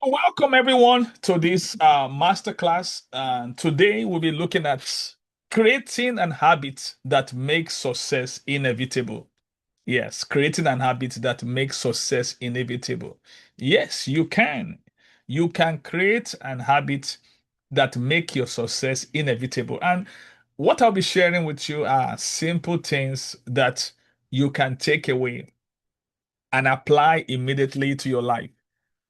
Welcome everyone to this masterclass. And today we'll be looking at creating an habit that makes success inevitable. Yes, creating an habit that makes success inevitable. Yes, you can. You can create an habit that make your success inevitable. And what I'll be sharing with you are simple things that you can take away and apply immediately to your life.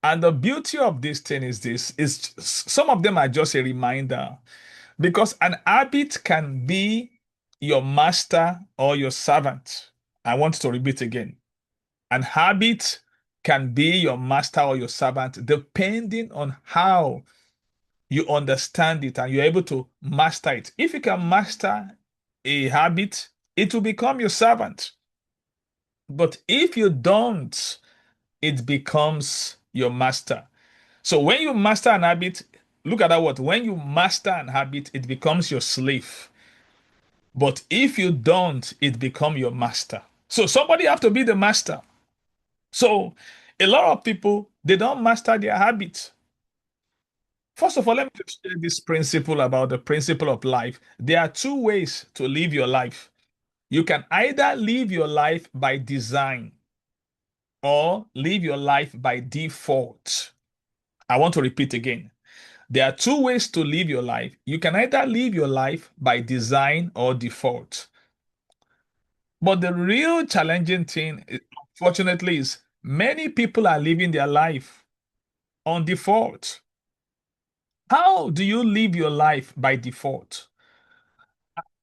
And the beauty of this thing is this is some of them are just a reminder because an habit can be your master or your servant. I want to repeat again. An habit can be your master or your servant depending on how you understand it and you're able to master it. If you can master a habit, it will become your servant. But if you don't, it becomes your master. So when you master an habit, look at that word. When you master an habit, it becomes your slave. But if you don't, it become your master. So somebody have to be the master. So a lot of people they don't master their habits. First of all, let me just share this principle about the principle of life. There are two ways to live your life. You can either live your life by design or live your life by default. I want to repeat again. There are two ways to live your life. You can either live your life by design or default. But the real challenging thing, unfortunately, is many people are living their life on default. How do you live your life by default?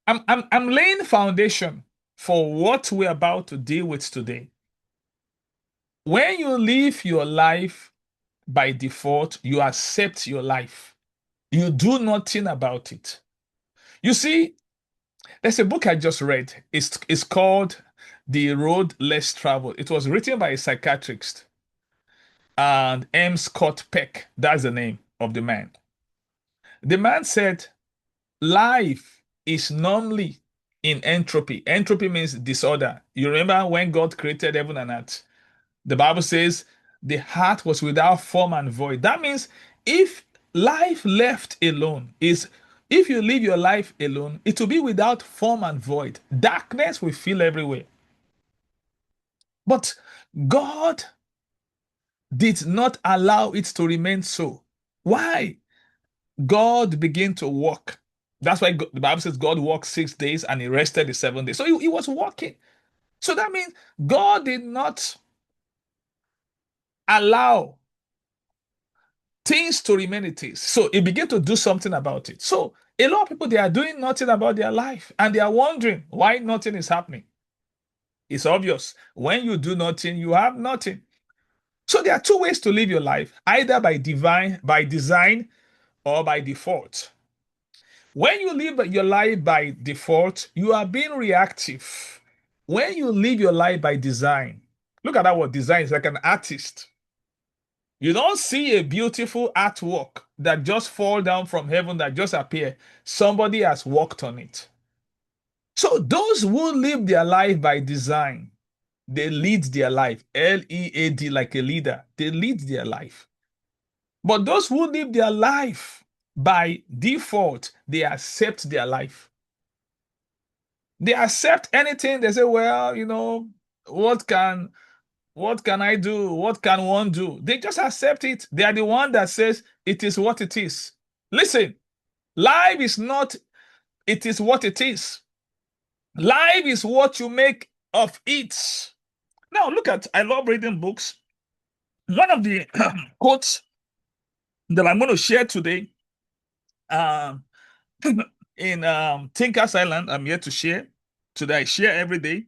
I'm laying foundation for what we're about to deal with today. When you live your life by default, you accept your life. You do nothing about it. You see, there's a book I just read. It's called The Road Less Traveled. It was written by a psychiatrist and M. Scott Peck. That's the name of the man. The man said life is normally in entropy. Entropy means disorder. You remember when God created heaven and earth? The Bible says the heart was without form and void. That means if life left alone is if you live your life alone, it will be without form and void. Darkness will fill everywhere. But God did not allow it to remain so. Why? God began to work. That's why the Bible says God worked 6 days and he rested the 7 days. So he was working. So that means God did not allow things to remain it is. So he began to do something about it. So a lot of people they are doing nothing about their life and they are wondering why nothing is happening. It's obvious. When you do nothing, you have nothing. So there are two ways to live your life, either by design, or by default. When you live your life by default, you are being reactive. When you live your life by design, look at that word design is like an artist. You don't see a beautiful artwork that just fall down from heaven that just appear. Somebody has worked on it. So those who live their life by design, they lead their life. Lead like a leader. They lead their life. But those who live their life by default, they accept their life. They accept anything. They say, well, what can what can I do? What can one do? They just accept it. They are the one that says it is what it is. Listen, life is not it is what it is. Life is what you make of it. Now look at I love reading books. One of the quotes that I'm going to share today um, in Thinkers Island, I'm here to share. Today I share every day.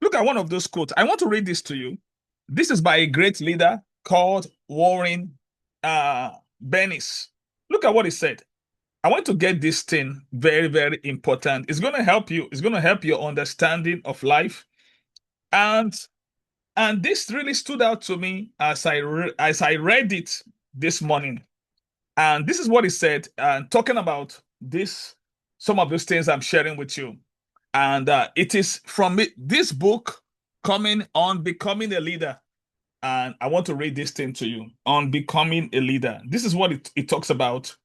Look at one of those quotes. I want to read this to you. This is by a great leader called Warren Bennis. Look at what he said. I want to get this thing very, very important. It's going to help you. It's going to help your understanding of life. And and this really stood out to me as I read it this morning. And this is what he said, and talking about this, some of those things I'm sharing with you. And it is from this book coming on becoming a leader. And I want to read this thing to you on becoming a leader. This is what it talks about.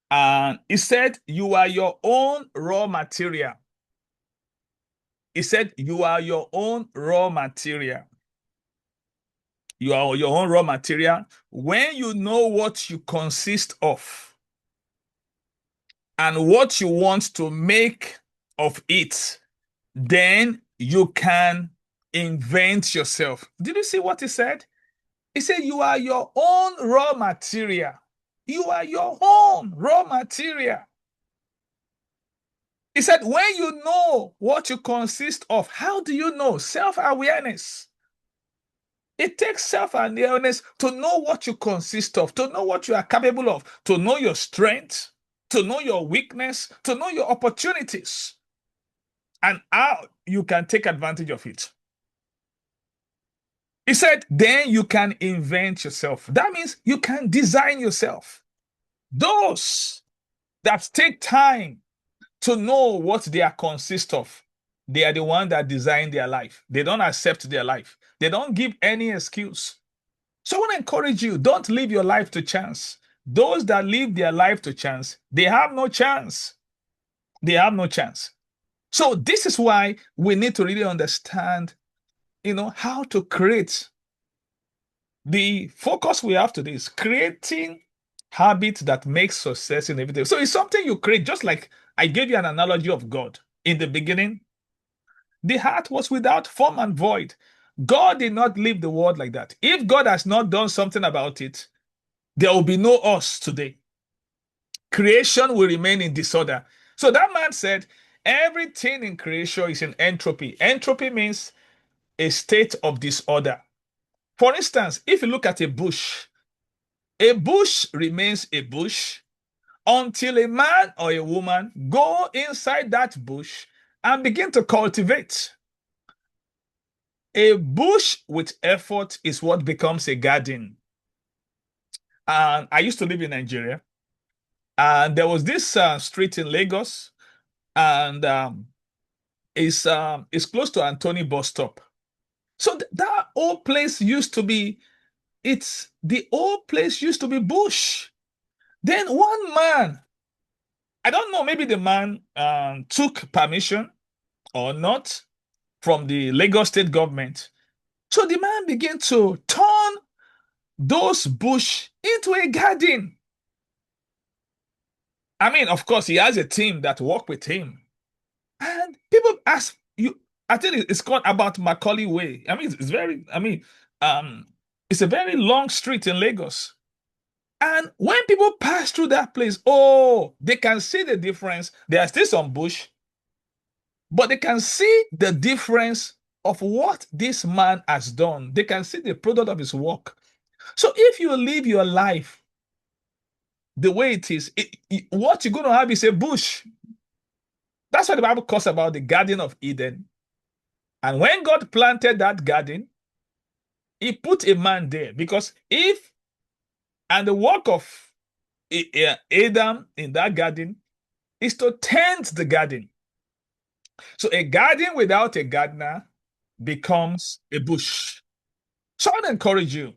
And it said, you are your own raw material. It said, you are your own raw material. You are your own raw material. When you know what you consist of and what you want to make of it, then you can invent yourself. Did you see what he said? He said, you are your own raw material. You are your own raw material. He said, when you know what you consist of, how do you know? Self-awareness. It takes self-awareness to know what you consist of, to know what you are capable of, to know your strength, to know your weakness, to know your opportunities, and how you can take advantage of it. He said, then you can invent yourself. That means you can design yourself. Those that take time to know what they are consist of, they are the one that design their life. They don't accept their life. They don't give any excuse. So I want to encourage you, don't leave your life to chance. Those that leave their life to chance, they have no chance. They have no chance. So this is why we need to really understand, how to create. The focus we have today is creating habits that make success inevitable. So it's something you create, just like I gave you an analogy of God. In the beginning, the heart was without form and void. God did not leave the world like that. If God has not done something about it, there will be no us today. Creation will remain in disorder. So that man said, everything in creation is in entropy. Entropy means a state of disorder. For instance, if you look at a bush remains a bush until a man or a woman go inside that bush and begin to cultivate. A bush with effort is what becomes a garden. And I used to live in Nigeria, and there was this street in Lagos, and it's close to Anthony bus stop. So that old place used to be, it's the old place used to be bush. Then one man, I don't know, maybe the man took permission or not from the Lagos state government. So the man began to turn those bush into a garden. I mean, of course, he has a team that work with him. And people ask you, I think it's called about Macaulay Way. I mean, um, it's a very long street in Lagos. And when people pass through that place, oh, they can see the difference. There are still some bush, but they can see the difference of what this man has done. They can see the product of his work. So if you live your life the way it is, what you're going to have is a bush. That's what the Bible calls about the Garden of Eden. And when God planted that garden, he put a man there because and the work of Adam in that garden is to tend the garden. So a garden without a gardener becomes a bush. So I want to encourage you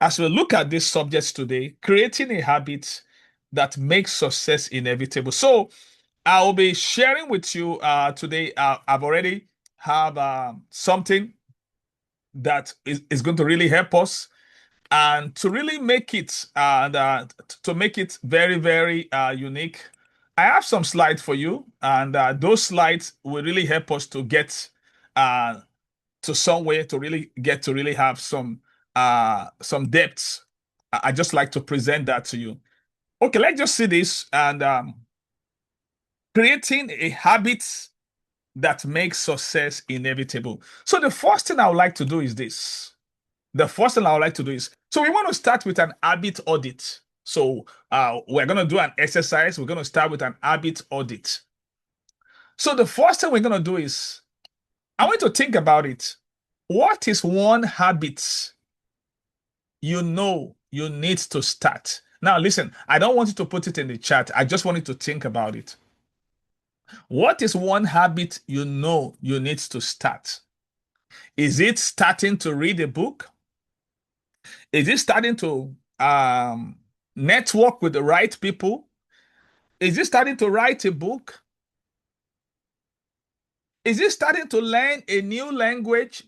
as we look at these subjects today, creating a habit that makes success inevitable. So I'll be sharing with you today. I've already have something that is going to really help us and to really make it to make it very very unique. I have some slides for you, and those slides will really help us to get uh, to somewhere to really get to really have some depth. I just like to present that to you. Okay, let's just see this and creating a habit that makes success inevitable. So the first thing I would like to do is this. The first thing I would like to do is, so we want to start with an habit audit. So we're going to do an exercise. We're going to start with an habit audit. So the first thing we're going to do is, I want you to think about it. What is one habit you know you need to start? Now, listen, I don't want you to put it in the chat. I just want you to think about it. What is one habit you know you need to start? Is it starting to read a book? Is it starting to network with the right people? Is it starting to write a book? Is it starting to learn a new language?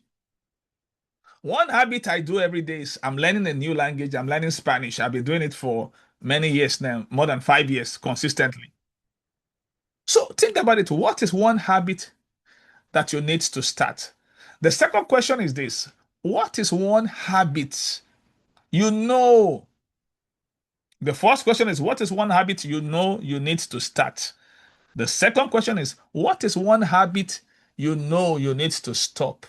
One habit I do every day is I'm learning a new language. I'm learning Spanish. I've been doing it for many years now, more than 5 years consistently. So think about it. What is one habit that you need to start? The second question is this: what is one habit you know? The first question is, what is one habit you know you need to start? The second question is, what is one habit you know you need to stop?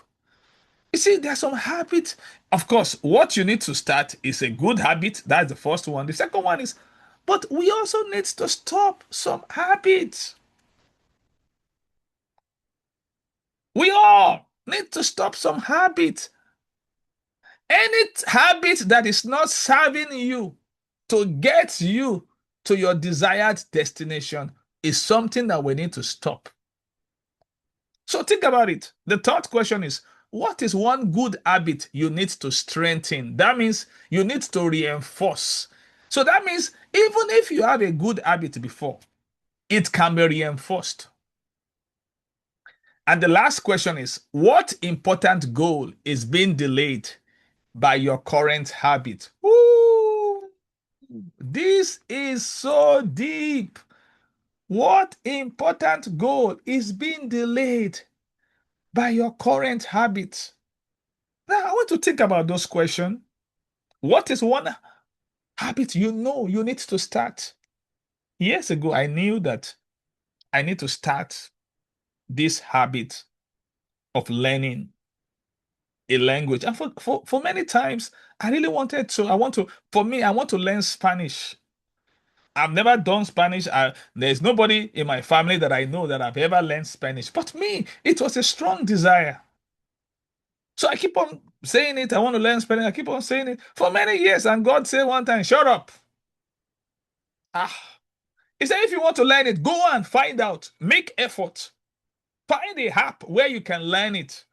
You see, there are some habits. Of course, what you need to start is a good habit. That's the first one. The second one is, but we also need to stop some habits. We all need to stop some habits. Any habit that is not serving you to get you to your desired destination is something that we need to stop. So think about it. The third question is, what is one good habit you need to strengthen? That means you need to reinforce. So that means even if you have a good habit before, it can be reinforced. And the last question is, what important goal is being delayed by your current habit? Ooh, this is so deep. What important goal is being delayed by your current habit? Now, I want to think about those questions. What is one habit you know you need to start? Years ago, I knew that I need to start this habit of learning a language. And for many times, I really wanted to. For me, I want to learn Spanish. I've never done Spanish. There's nobody in my family that I know that I've ever learned Spanish. But me, it was a strong desire. So I keep on saying it. I want to learn Spanish. I keep on saying it for many years. And God said one time, shut up. Ah. He said, if you want to learn it, go and find out. Make effort. Find a app where you can learn it.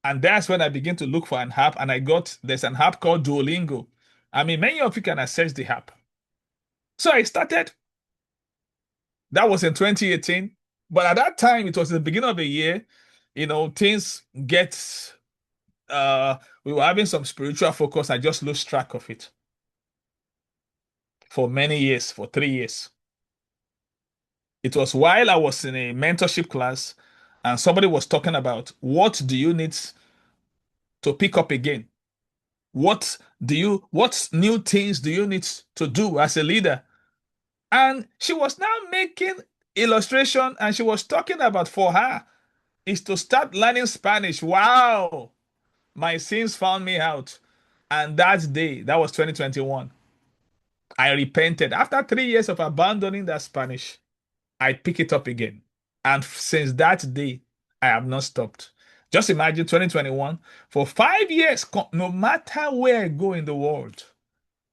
And that's when I begin to look for an app. And there's an app called Duolingo. I mean, many of you can access the app. So I started. That was in 2018. But at that time, it was the beginning of the year. Things get, we were having some spiritual focus. I just lost track of it for many years, for 3 years. It was while I was in a mentorship class and somebody was talking about what do you need to pick up again? What new things do you need to do as a leader? And she was now making illustration and she was talking about for her is to start learning Spanish. Wow. My sins found me out. And that day, that was 2021, I repented. After 3 years of abandoning that Spanish, I pick it up again. And since that day, I have not stopped. Just imagine 2021, for 5 years, no matter where I go in the world,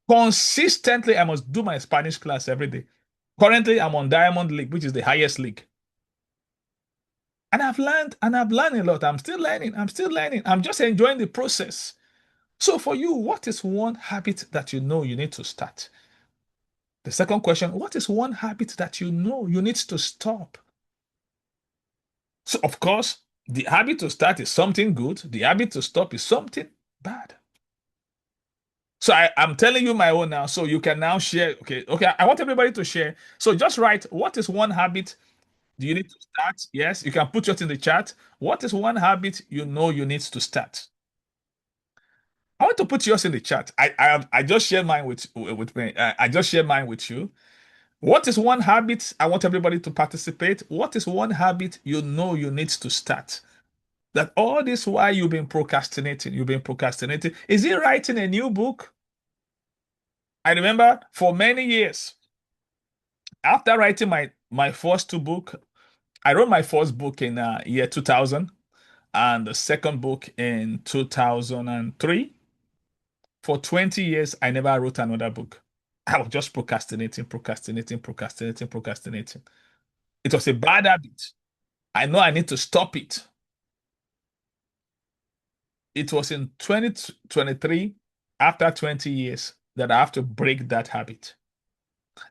consistently, I must do my Spanish class every day. Currently, I'm on Diamond League, which is the highest league. And I've learned a lot. I'm still learning. I'm still learning. I'm just enjoying the process. So for you, what is one habit that you know you need to start? The second question, what is one habit that you know you need to stop? So, of course, the habit to start is something good, the habit to stop is something bad. So, I'm telling you my own now. So, you can now share. Okay. I want everybody to share. So, just write what is one habit do you need to start? Yes, you can put it in the chat. What is one habit you know you need to start? I want to put yours in the chat. I just share mine with me. I just share mine with you. What is one habit? I want everybody to participate. What is one habit you know you need to start? That all this while you've been procrastinating, Is he writing a new book? I remember for many years, after writing my first two book, I wrote my first book in year 2000 and the second book in 2003. For 20 years, I never wrote another book. I was just procrastinating. It was a bad habit. I know I need to stop it. It was in 2023. after 20 years that I have to break that habit.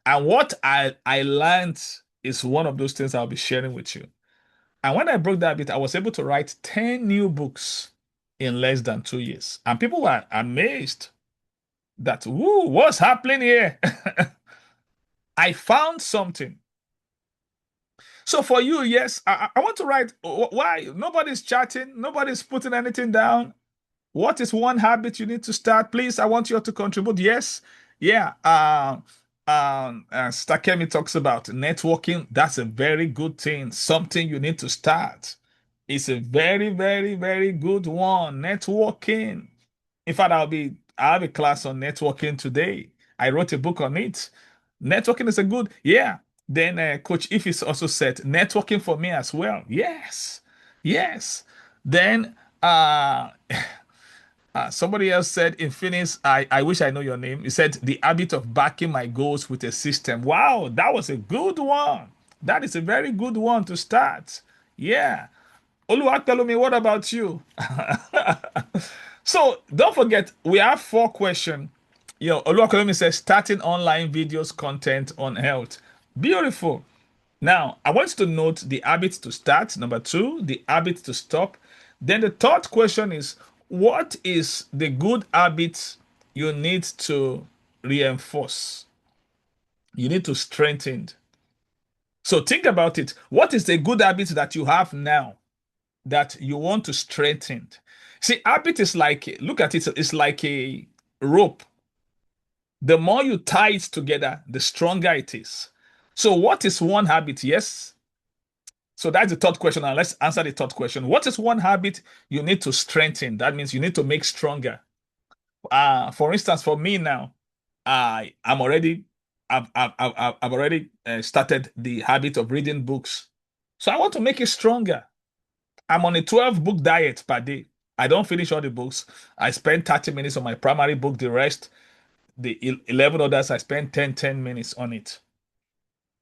And what I learned is one of those things I'll be sharing with you. And when I broke that habit, I was able to write 10 new books in less than 2 years. And people were amazed that, woo, what's happening here? I found something. So for you, yes, I want to write. Why? Nobody's chatting, nobody's putting anything down. What is one habit you need to start? Please, I want you to contribute. Yes. Yeah. Stakemi talks about networking. That's a very good thing. Something you need to start. It's a very, very, very good one. Networking. In fact, I have a class on networking today. I wrote a book on it. Networking is a good, yeah. Then Coach Ifis also said networking for me as well. Yes. Yes. Then somebody else said in Phoenix, I wish I know your name. He said the habit of backing my goals with a system. Wow, that was a good one. That is a very good one to start. Yeah. Oluwapelumi, what about you? So don't forget, we have 4 questions. Oluwapelumi says starting online videos content on health. Beautiful. Now, I want you to note the habit to start. Number 2, the habit to stop. Then the third question is, what is the good habit you need to reinforce? You need to strengthen. So think about it. What is the good habit that you have now that you want to strengthen? See, habit is like, look at it, it's like a rope. The more you tie it together, the stronger it is. So, what is one habit? Yes. So that's the third question. Now let's answer the third question. What is one habit you need to strengthen? That means you need to make stronger. For instance, for me now, I'm already, I've already started the habit of reading books. So I want to make it stronger. I'm on a 12 book diet per day. I don't finish all the books. I spend 30 minutes on my primary book. The rest, the 11 others, I spend 10 minutes on it.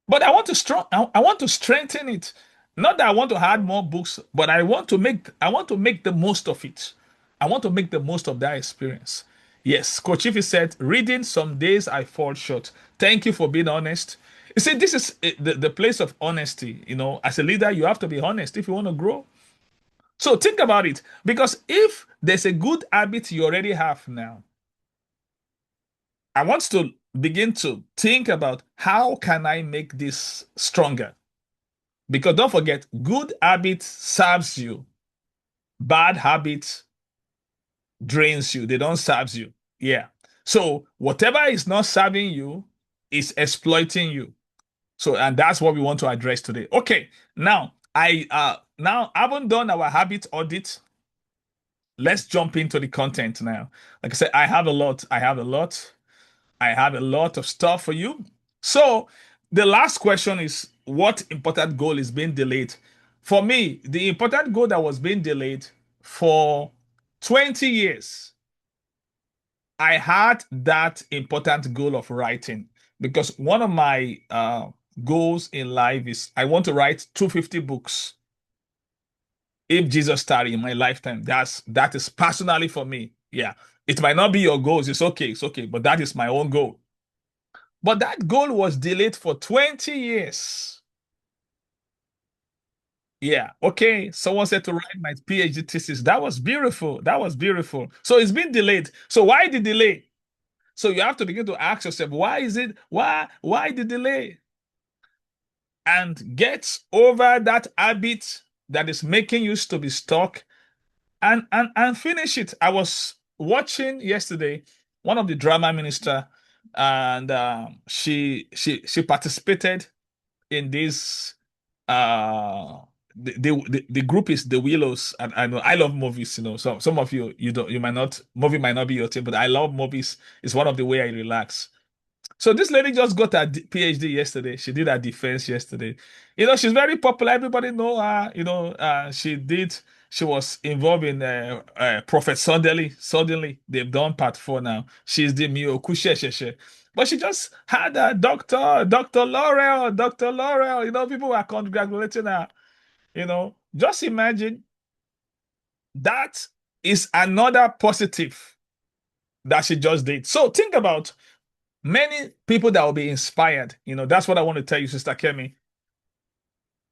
But I want to strengthen it. Not that I want to add more books, but I want to make the most of it. I want to make the most of that experience. Yes, Coach Ify said, reading some days I fall short. Thank you for being honest. You see, this is the place of honesty. As a leader, you have to be honest if you want to grow. So think about it. Because if there's a good habit you already have now, I want to begin to think about how can I make this stronger? Because don't forget, good habit serves you. Bad habit drains you. They don't serve you. Yeah. So whatever is not serving you is exploiting you. So, and that's what we want to address today. Okay. Now I haven't done our habit audit. Let's jump into the content now. Like I said, I have a lot. I have a lot of stuff for you. So the last question is, what important goal is being delayed? For me, the important goal that was being delayed for 20 years, I had that important goal of writing because one of my goals in life is I want to write 250 books if Jesus started in my lifetime. That is personally for me. Yeah. It might not be your goals. It's okay, but that is my own goal. But that goal was delayed for 20 years. Yeah. Okay. Someone said to write my PhD thesis. That was beautiful. That was beautiful. So it's been delayed. So why the delay? So you have to begin to ask yourself, why is it? Why the delay? And get over that habit that is making you to be stuck and finish it. I was watching yesterday one of the drama minister, and she participated in this. The group is the Willows, and I know I love movies. So some of you don't, you might not, movie might not be your thing, but I love movies. It's one of the way I relax. So this lady just got her PhD yesterday. She did her defense yesterday. She's very popular. Everybody know her. She was involved in Prophet Suddenly. Suddenly, they've done part 4 now. She's the Miyoku. But she just had a Dr. Laurel, Dr. Laurel. People were congratulating her. Just imagine that is another positive. that she just did. So think about many people that will be inspired. That's what I want to tell you, Sister Kemi.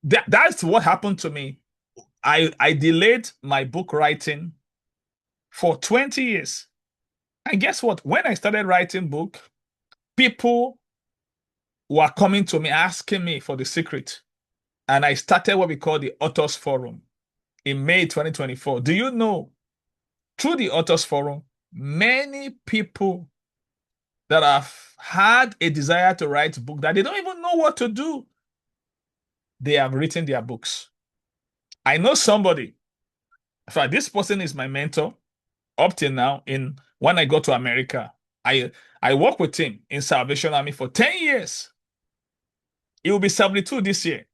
That's what happened to me. I delayed my book writing for 20 years. And guess what? When I started writing book, people were coming to me asking me for the secret. And I started what we call the Authors Forum in May 2024. Do you know, through the Authors Forum, many people that have had a desire to write a book that they don't even know what to do, they have written their books. I know somebody, in fact, this person is my mentor up till now. When I go to America, I work with him in Salvation Army for 10 years. He will be 72 this year.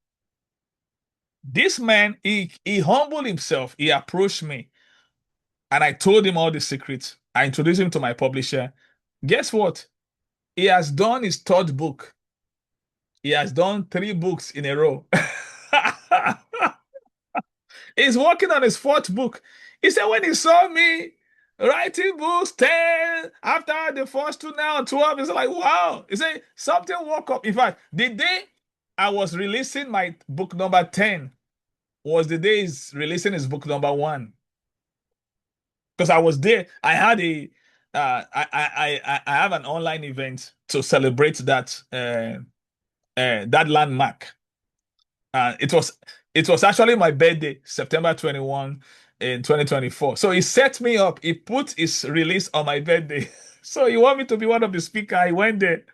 This man, he humbled himself. He approached me and I told him all the secrets. I introduced him to my publisher. Guess what? He has done his third book. He has done 3 books in a row. He's working on his 4th book. He said when he saw me writing books, 10, after the first 2 now, 12, he's like, wow. He said something woke up. In fact, the day I was releasing my book number 10 was the day he's releasing his book number 1. Because I was there. I had I have an online event to celebrate that landmark. It was actually my birthday, September 21 in 2024. So he set me up. He put his release on my birthday. So he wanted me to be one of the speakers. I went there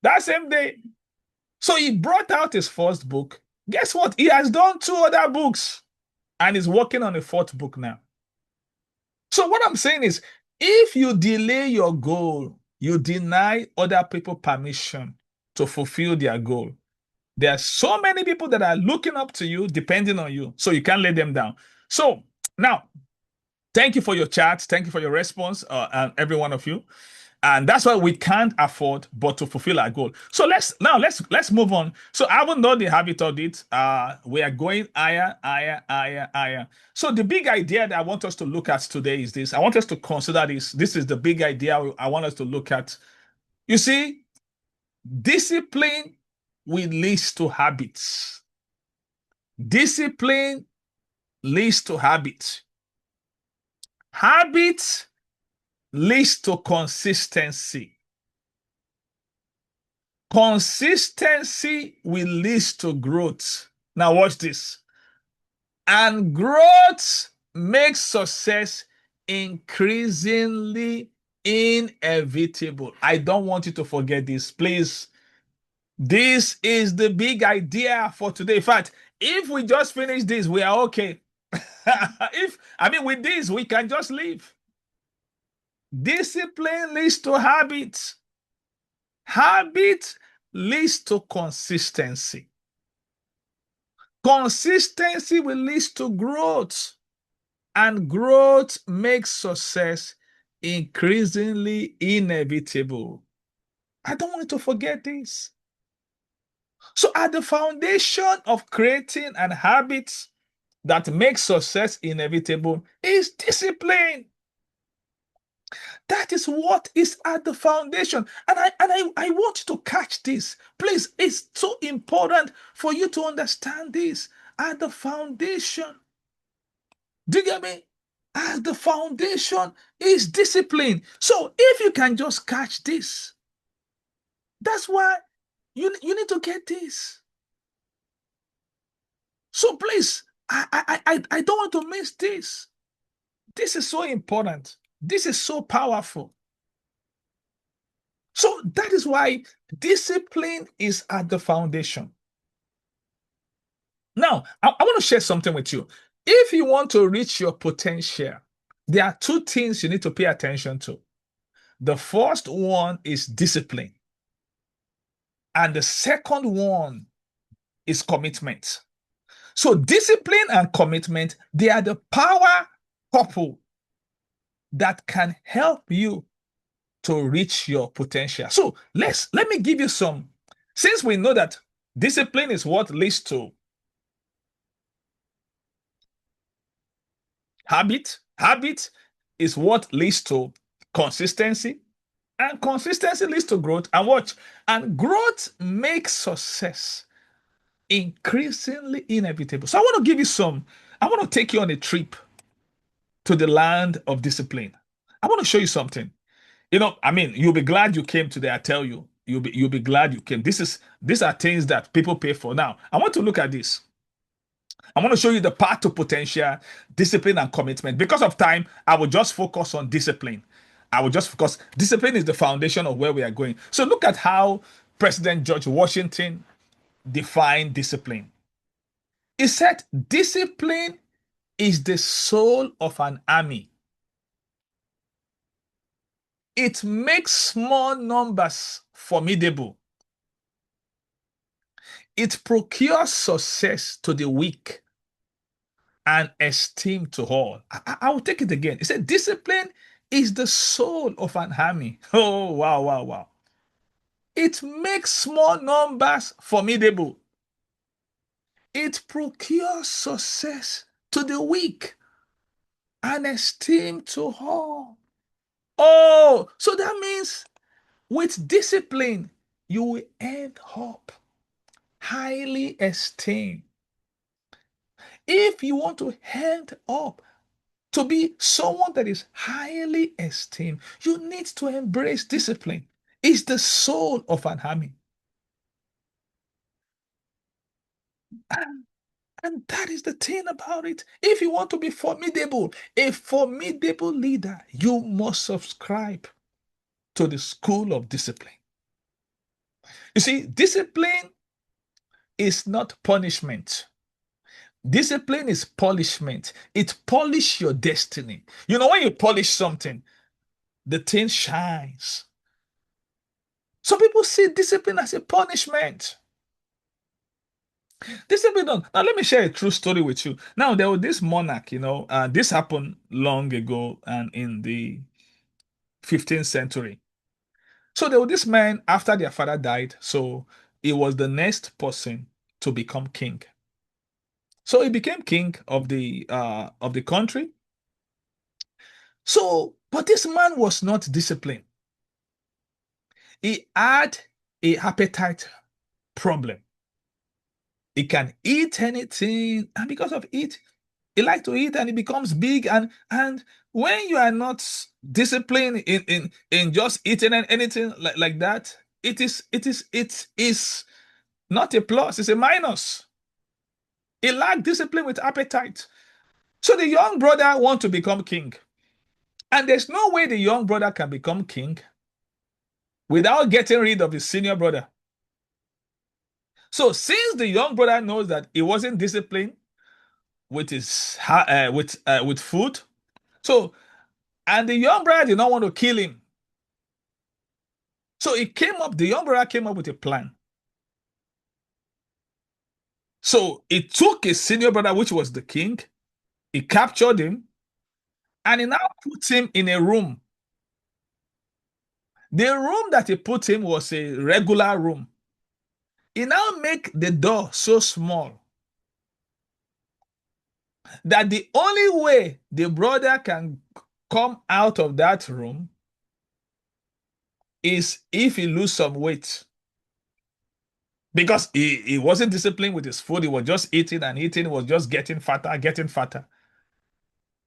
that same day. So he brought out his first book. Guess what? He has done 2 other books and is working on a 4th book now. So what I'm saying is, if you delay your goal, you deny other people permission to fulfill their goal. There are so many people that are looking up to you, depending on you. So you can't let them down. So now, thank you for your chat. Thank you for your response, and every one of you. And that's why we can't afford but to fulfill our goal. So let's move on. So I haven't done the habit audit. We are going higher, higher, higher, higher. So the big idea that I want us to look at today is this. I want us to consider this. This is the big idea I want us to look at. You see, discipline will lead to habits. Discipline leads to habits. Habits leads to consistency. Consistency will lead to growth. Now watch this. And growth makes success increasingly inevitable. I don't want you to forget this, please. This is the big idea for today. In fact, if we just finish this, we are okay. With this, we can just live. Discipline leads to habit. Habit leads to consistency. Consistency will lead to growth. And growth makes success increasingly inevitable. I don't want you to forget this. So at the foundation of creating an habit that makes success inevitable is discipline. That is what is at the foundation. And I want you to catch this. Please, it's so important for you to understand this. At the foundation. Do you get me? At the foundation is discipline. So if you can just catch this, that's why you need to get this. So please, I don't want to miss this. This is so important. This is so powerful. So that is why discipline is at the foundation. Now, I want to share something with you. If you want to reach your potential, there are 2 things you need to pay attention to. The first one is discipline. And the second one is commitment. So discipline and commitment, they are the power couple that can help you to reach your potential. So let me give you some. Since we know that discipline is what leads to habit is what leads to consistency, and consistency leads to growth. And watch, and growth makes success increasingly inevitable. So I want to give you some, I want to take you on a trip to the land of discipline. I want to show you something. I mean, you'll be glad you came today. I tell you, you'll be glad you came. These are things that people pay for. Now, I want to look at this. I want to show you the path to potential, discipline, and commitment. Because of time, I will just focus on discipline. I will just focus. Discipline is the foundation of where we are going. So look at how President George Washington defined discipline. He said, discipline is the soul of an army. It makes small numbers formidable. It procures success to the weak and esteem to all. I will take it again. It said, discipline is the soul of an army. Oh, wow, wow, wow. It makes small numbers formidable. It procures success to the weak and esteem to all. Oh, so that means with discipline, you will end up highly esteemed. If you want to end up to be someone that is highly esteemed, you need to embrace discipline. It's the soul of an army. And, and that is the thing about it. If you want to be formidable, a formidable leader, you must subscribe to the school of discipline. You see, discipline is not punishment. Discipline is polishment. It polish your destiny. When you polish something, the thing shines. Some people see discipline as a punishment. Discipline don't. Now, let me share a true story with you. Now, there was this monarch, this happened long ago and in the 15th century. So there was this man after their father died. So he was the next person to become king. So he became king of the country. So, but this man was not disciplined. He had a appetite problem. He can eat anything, and because of it, he like to eat, and he becomes big. And when you are not disciplined in just eating anything like that, it is not a plus. It's a minus. He lacked discipline with appetite. So the young brother want to become king, and there's no way the young brother can become king without getting rid of his senior brother. So since the young brother knows that he wasn't disciplined with his with food, so and the young brother did not want to kill him, so the young brother came up with a plan. So he took his senior brother, which was the king, he captured him, and he now put him in a room. The room that he put him was a regular room. He now make the door so small that the only way the brother can come out of that room is if he lose some weight. Because he wasn't disciplined with his food, he was just eating and eating, he was just getting fatter, getting fatter.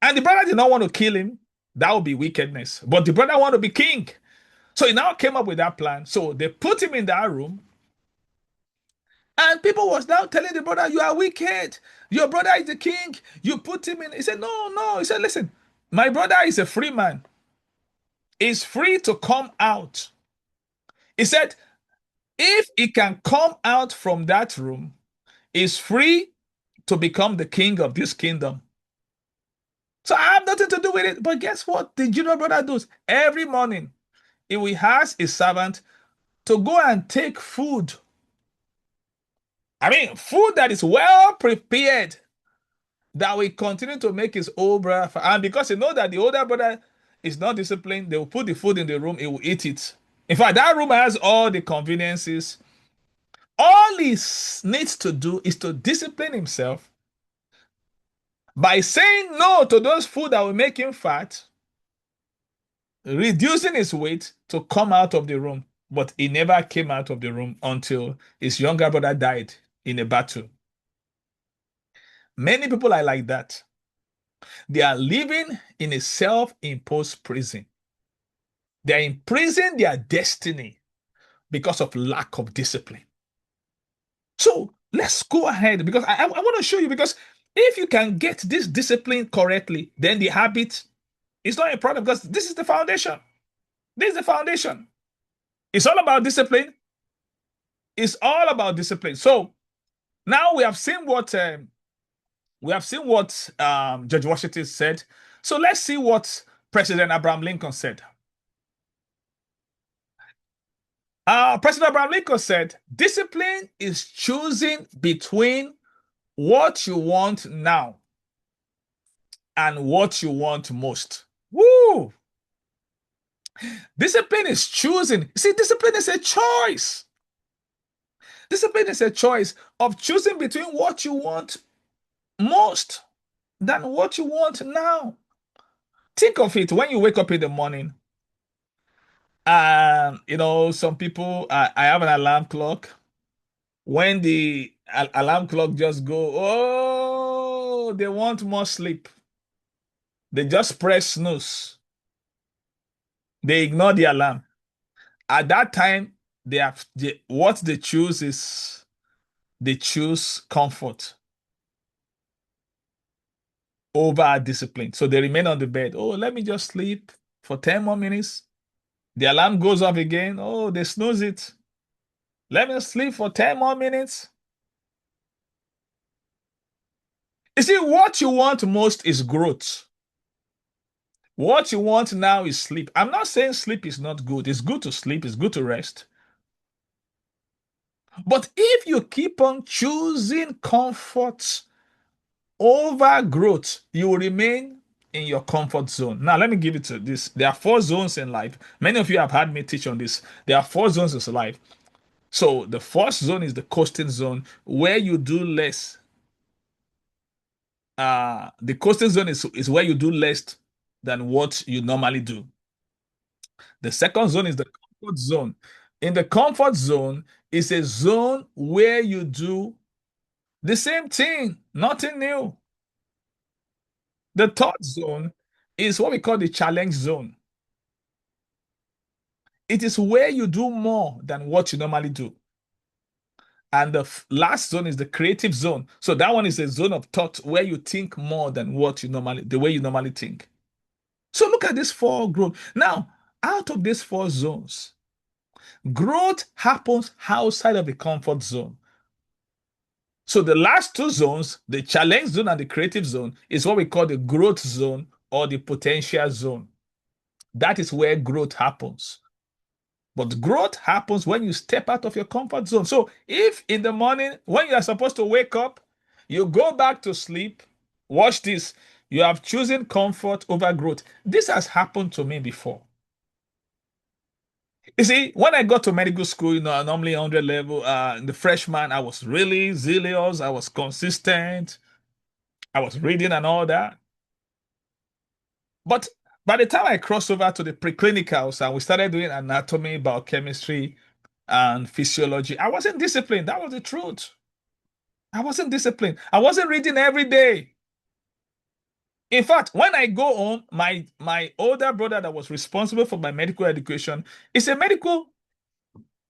And the brother did not want to kill him. That would be wickedness. But the brother wanted to be king. So he now came up with that plan. So they put him in that room. And people was now telling the brother, you are wicked. Your brother is the king. You put him in. He said, no, no. He said, listen, my brother is a free man. He's free to come out. He said, if he can come out from that room, he's free to become the king of this kingdom. So I have nothing to do with it. But guess what? The junior brother does every morning. He will ask his servant to go and take food. I mean, food that is well prepared, that will continue to make his old brother. And because he know that the older brother is not disciplined, they will put the food in the room, he will eat it. In fact, that room has all the conveniences. All he needs to do is to discipline himself by saying no to those food that will make him fat reducing his weight to come out of the room. But he never came out of the room until his younger brother died in a battle. Many people are like that. They are living in a self-imposed prison. They are imprisoning their destiny because of lack of discipline. So let's go ahead because I want to show you because if you can get this discipline correctly, then the habit is not a problem because this is the foundation. This is the foundation. It's all about discipline. It's all about discipline. So now we have seen what George Washington said. So let's see what President Abraham Lincoln said. President Abraham Lincoln said, discipline is choosing between what you want now and what you want most. Woo! Discipline is choosing. See, discipline is a choice. Discipline is a choice of choosing between what you want most than what you want now. Think of it when you wake up in the morning. And some people, I have an alarm clock. When the alarm clock just go, oh, they want more sleep. They just press snooze. They ignore the alarm. At that time, what they choose is they choose comfort over discipline. So they remain on the bed. Oh, let me just sleep for 10 more minutes. The alarm goes off again. Oh, they snooze it. Let me sleep for 10 more minutes. You see, what you want most is growth. What you want now is sleep. I'm not saying sleep is not good. It's good to sleep, it's good to rest. But if you keep on choosing comfort over growth, you will remain in your comfort zone. Now, let me give it to this. There are four zones in life. Many of you have had me teach on this. There are four zones in life. So the first zone is the coasting zone, where you do less. The coasting zone is where you do less than what you normally do. The second zone is the comfort zone. In the comfort zone is a zone where you do the same thing, nothing new. The third zone is what we call the challenge zone. It is where you do more than what you normally do. And the last zone is the creative zone. So that one is a zone of thought where you think more than the way you normally think. So look at these four growth. Now, out of these four zones, growth happens outside of the comfort zone. So the last two zones, the challenge zone and the creative zone, is what we call the growth zone or the potential zone. That is where growth happens. But growth happens when you step out of your comfort zone. So if in the morning, when you are supposed to wake up, you go back to sleep, watch this, you have chosen comfort over growth. This has happened to me before. You see, when I got to medical school, normally 100 level, the freshman, I was really zealous, I was consistent, I was reading and all that. But by the time I crossed over to the preclinicals and we started doing anatomy, biochemistry, and physiology, I wasn't disciplined. That was the truth. I wasn't disciplined. I wasn't reading every day. In fact, when I go home, my older brother that was responsible for my medical education is a medical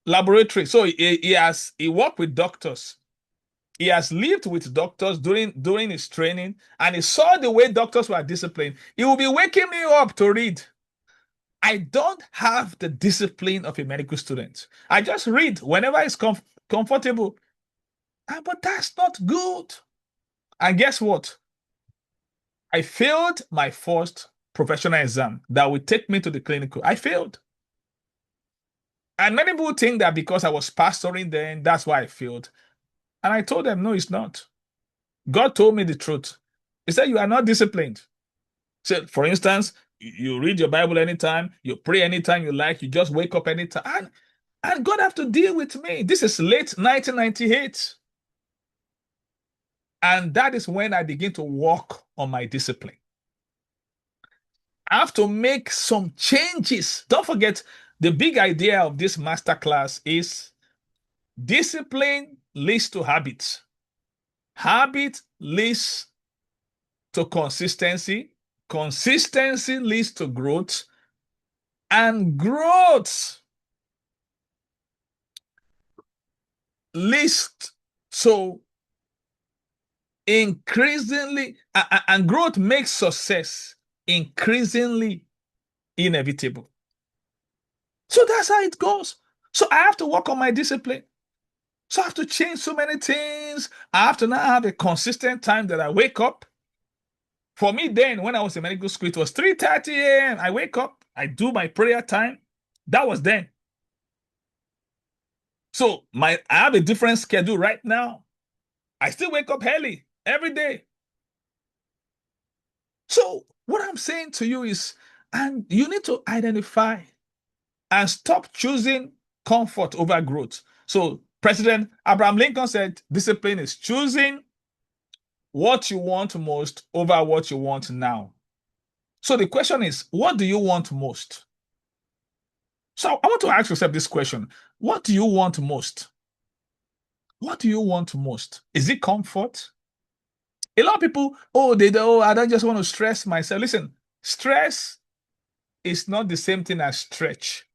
laboratory. So he worked with doctors. He has lived with doctors during his training, and he saw the way doctors were disciplined. He will be waking me up to read. I don't have the discipline of a medical student. I just read whenever it's comfortable. But that's not good. And guess what? I failed my first professional exam that would take me to the clinical. I failed. And many people think that because I was pastoring then, that's why I failed. And I told them, no, it's not. God told me the truth. He said, you are not disciplined. So, for instance, you read your Bible anytime, you pray anytime you like, you just wake up anytime. And God have to deal with me. This is late 1998. And that is when I begin to work on my discipline. I have to make some changes. Don't forget, the big idea of this masterclass is discipline leads to habit. Habit leads to consistency. Consistency leads to growth. And growth leads to increasingly, and growth makes success increasingly inevitable. So that's how it goes. So I have to work on my discipline. So I have to change so many things. I have to now have a consistent time that I wake up. For me, then, when I was in medical school, it was 3:30 a.m. I wake up, I do my prayer time. That was then. So I have a different schedule right now. I still wake up early every day. So what I'm saying to you is, and you need to identify and stop choosing comfort over growth. So President Abraham Lincoln said, discipline is choosing what you want most over what you want now. So the question is, what do you want most? So I want to ask yourself this question. What do you want most? What do you want most? Is it comfort? A lot of people, I don't just want to stress myself. Listen, stress is not the same thing as stretch.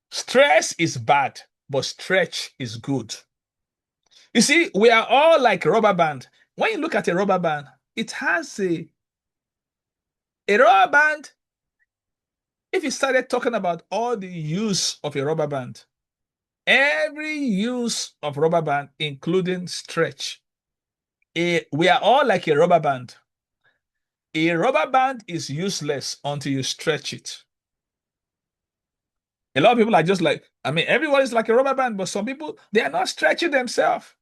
Stress is bad, but stretch is good. You see, we are all like a rubber band. When you look at a rubber band, it has a rubber band. If you started talking about all the use of a rubber band, every use of rubber band, including stretch, we are all like a rubber band. A rubber band is useless until you stretch it. A lot of people are just like, everyone is like a rubber band, but some people, they are not stretching themselves.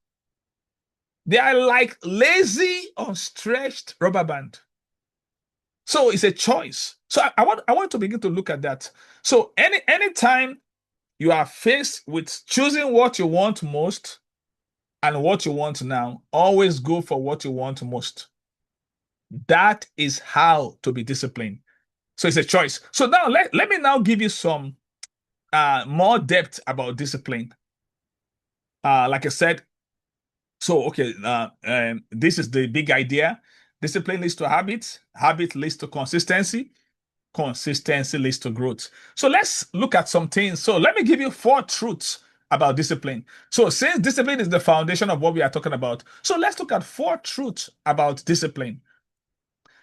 They are like lazy, unstretched rubber band. So it's a choice. So I want to begin to look at that. So anytime you are faced with choosing what you want most and what you want now, always go for what you want most. That is how to be disciplined. So it's a choice. So now let me now give you some more depth about discipline. Like I said, so okay, this is the big idea. Discipline leads to habit. Habit leads to consistency. Consistency leads to growth. So let's look at some things. So let me give you 4 truths about discipline. So since discipline is the foundation of what we are talking about, so let's look at 4 truths about discipline.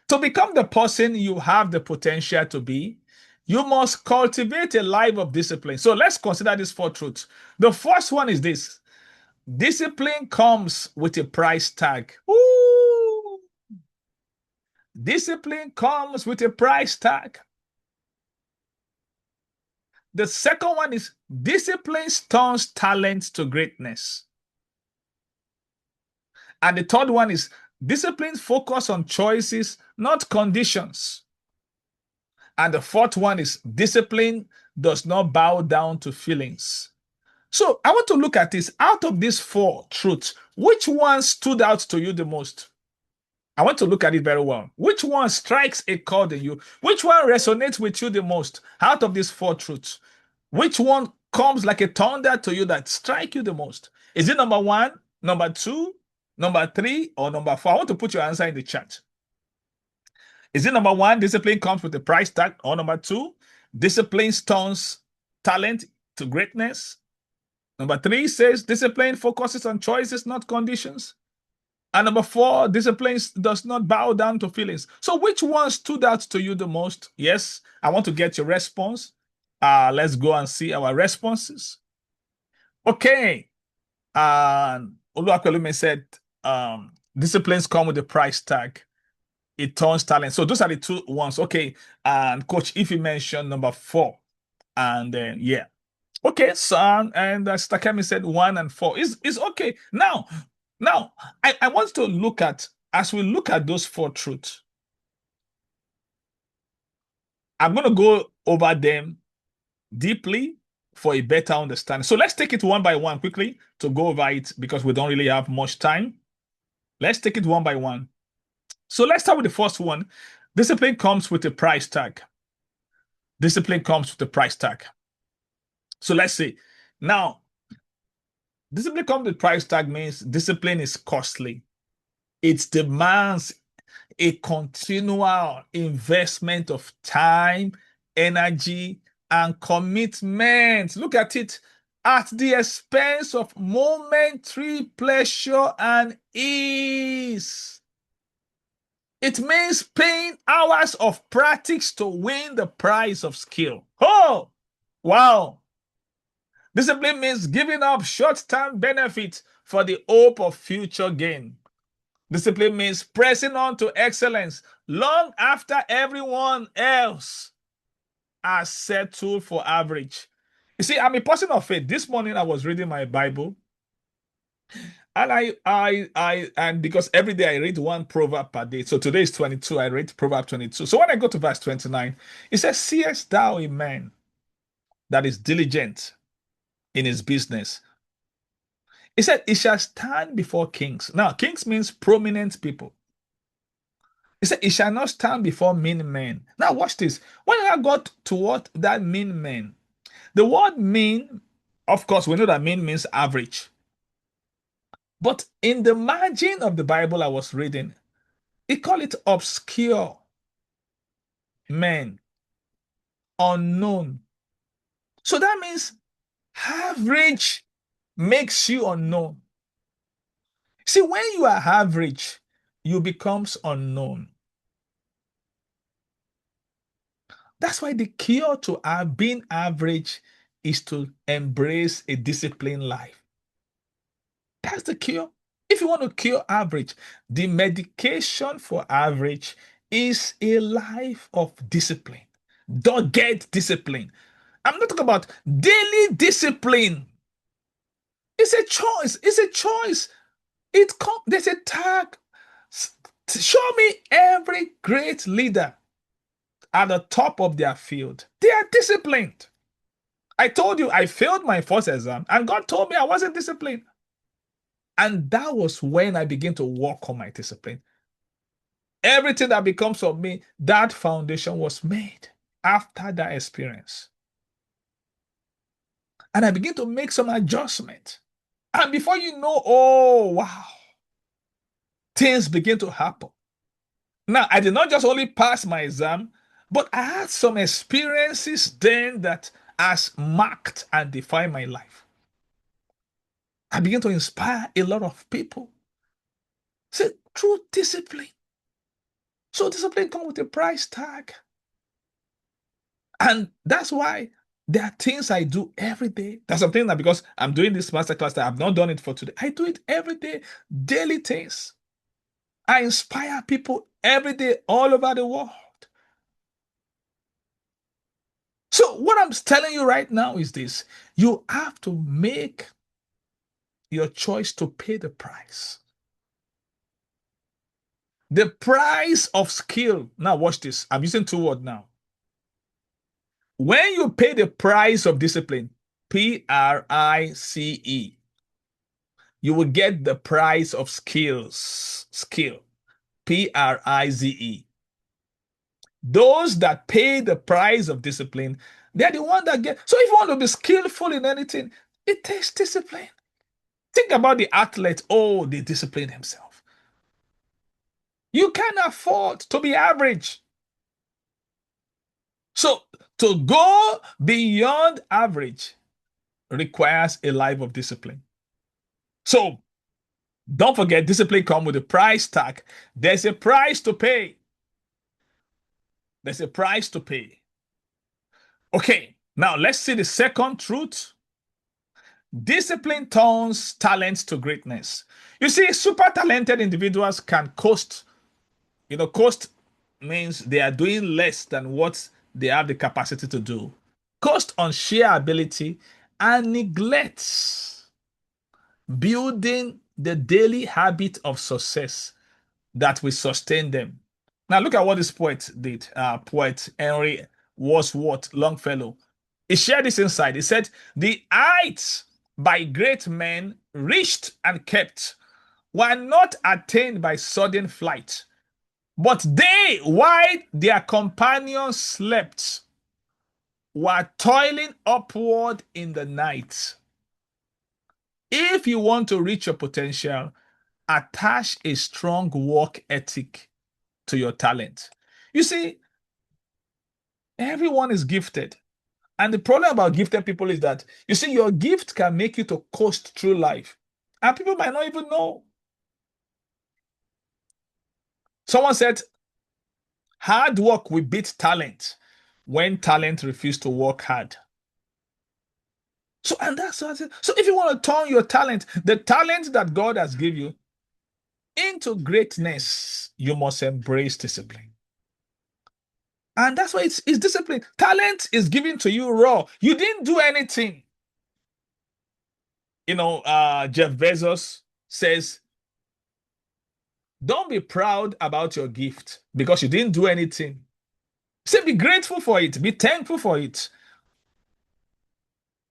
To become the person you have the potential to be, you must cultivate a life of discipline. So let's consider these 4 truths. The first one is this: discipline comes with a price tag. Ooh. Discipline comes with a price tag. The second one is discipline turns talent to greatness. And the third one is discipline focus on choices, not conditions. And the fourth one is discipline does not bow down to feelings. So I want to look at this. Out of these 4 truths, which one stood out to you the most? I want to look at it very well. Which one strikes a chord in you? Which one resonates with you the most out of these 4 truths? Which one comes like a thunder to you that strike you the most? Is it number 1, number 2, number 3, or number 4? I want to put your answer in the chat. Is it number 1, discipline comes with a price tag, or number 2, discipline turns talent to greatness? Number 3 says discipline focuses on choices, not conditions. And number 4, discipline does not bow down to feelings. So which one stood out to you the most? Yes, I want to get your response. Let's go and see our responses. Okay. Oluwapelume said, disciplines come with a price tag. It turns talent. So those are the 2 ones. Okay. And Coach Ify mentioned number 4. And then, yeah. Okay, son. And Stakemi said 1 and 4. Is okay. Now, I want to look at, as we look at those 4 truths, I'm going to go over them deeply for a better understanding. So let's take it one by one quickly to go over it because we don't really have much time. Let's take it one by one. So let's start with the first one. Discipline comes with a price tag. Discipline comes with a price tag. So let's see. Now, discipline comes with price tag means discipline is costly. It demands a continual investment of time, energy, and commitment. Look at it, at the expense of momentary pleasure and ease. It means paying hours of practice to win the prize of skill. Oh, wow. Discipline means giving up short-term benefits for the hope of future gain. Discipline means pressing on to excellence long after everyone else has settled for average. You see, I'm a person of faith. This morning I was reading my Bible, and and because every day I read one proverb per day. So today is 22. I read Proverb 22. So when I go to verse 29, it says, "Seest thou a man that is diligent in his business?" He said, "He shall stand before kings." Now, kings means prominent people. He said, "He shall not stand before mean men." Now, watch this. When I got to what that mean men, the word mean, of course, we know that mean means average. But in the margin of the Bible I was reading, it called it obscure men, unknown. So that means average makes you unknown. See, when you are average, you becomes unknown. That's why the cure to our being average is to embrace a disciplined life. That's the cure. If you want to cure average, the medication for average is a life of discipline. Don't get discipline. I'm not talking about daily discipline. It's a choice. It's a choice. There's a tag. Show me every great leader at the top of their field. They are disciplined. I told you I failed my first exam, and God told me I wasn't disciplined. And that was when I began to work on my discipline. Everything that becomes of me, that foundation was made after that experience. And I began to make some adjustment. And before you know, oh, wow, things begin to happen. Now, I did not just only pass my exam, but I had some experiences then that has marked and defined my life. I began to inspire a lot of people. Say, through discipline. So discipline comes with a price tag. And that's why there are things I do every day. There's something that because I'm doing this masterclass that I've not done it for today. I do it every day, daily things. I inspire people every day all over the world. So what I'm telling you right now is this. You have to make your choice to pay the price. The price of skill. Now watch this. I'm using two words now. When you pay the price of discipline, PRICE, you will get the price of skills. Skill. PRIZE. Those that pay the price of discipline, they're the one that get. So if you want to be skillful in anything, it takes discipline. Think about the athlete. Oh, they discipline themselves. You can't afford to be average. So to go beyond average requires a life of discipline. So don't forget, discipline comes with a price tag. There's a price to pay. There's a price to pay. Okay, now let's see the second truth. Discipline turns talent to greatness. You see, super talented individuals can coast. Coast means they are doing less than what they have the capacity to do. Coast on sheer ability and neglects building the daily habit of success that will sustain them. Now, look at what this poet did. Poet Henry Wadsworth Longfellow. He shared this insight. He said, "The heights by great men reached and kept were not attained by sudden flight, But they, while their companions slept, were toiling upward in the night. If you want to reach your potential, attach a strong work ethic to your talent. You see, everyone is gifted. And the problem about gifted people is that, you see, your gift can make you to coast through life. And people might not even know. Someone said, hard work will beat talent when talent refuses to work hard. So, and that's what I said. So, if you want to turn your talent, the talent that God has given you, into greatness, you must embrace discipline. And that's why it's discipline. Talent is given to you raw. You didn't do anything. Jeff Bezos says, don't be proud about your gift because you didn't do anything. Say, be grateful for it, be thankful for it.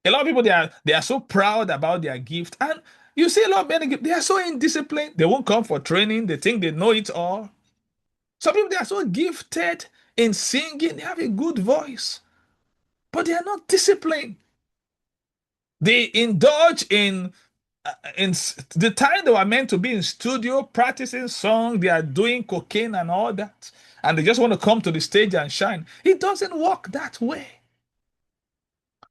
A lot of people they are so proud about their gift, and you see a lot of men they are so indisciplined. They won't come for training. They think they know it all. Some people they are so gifted in singing. They have a good voice, but they are not disciplined. They indulge in the time they were meant to be in studio practicing song. They are doing cocaine and all that, and they just want to come to the stage and shine. It doesn't work that way.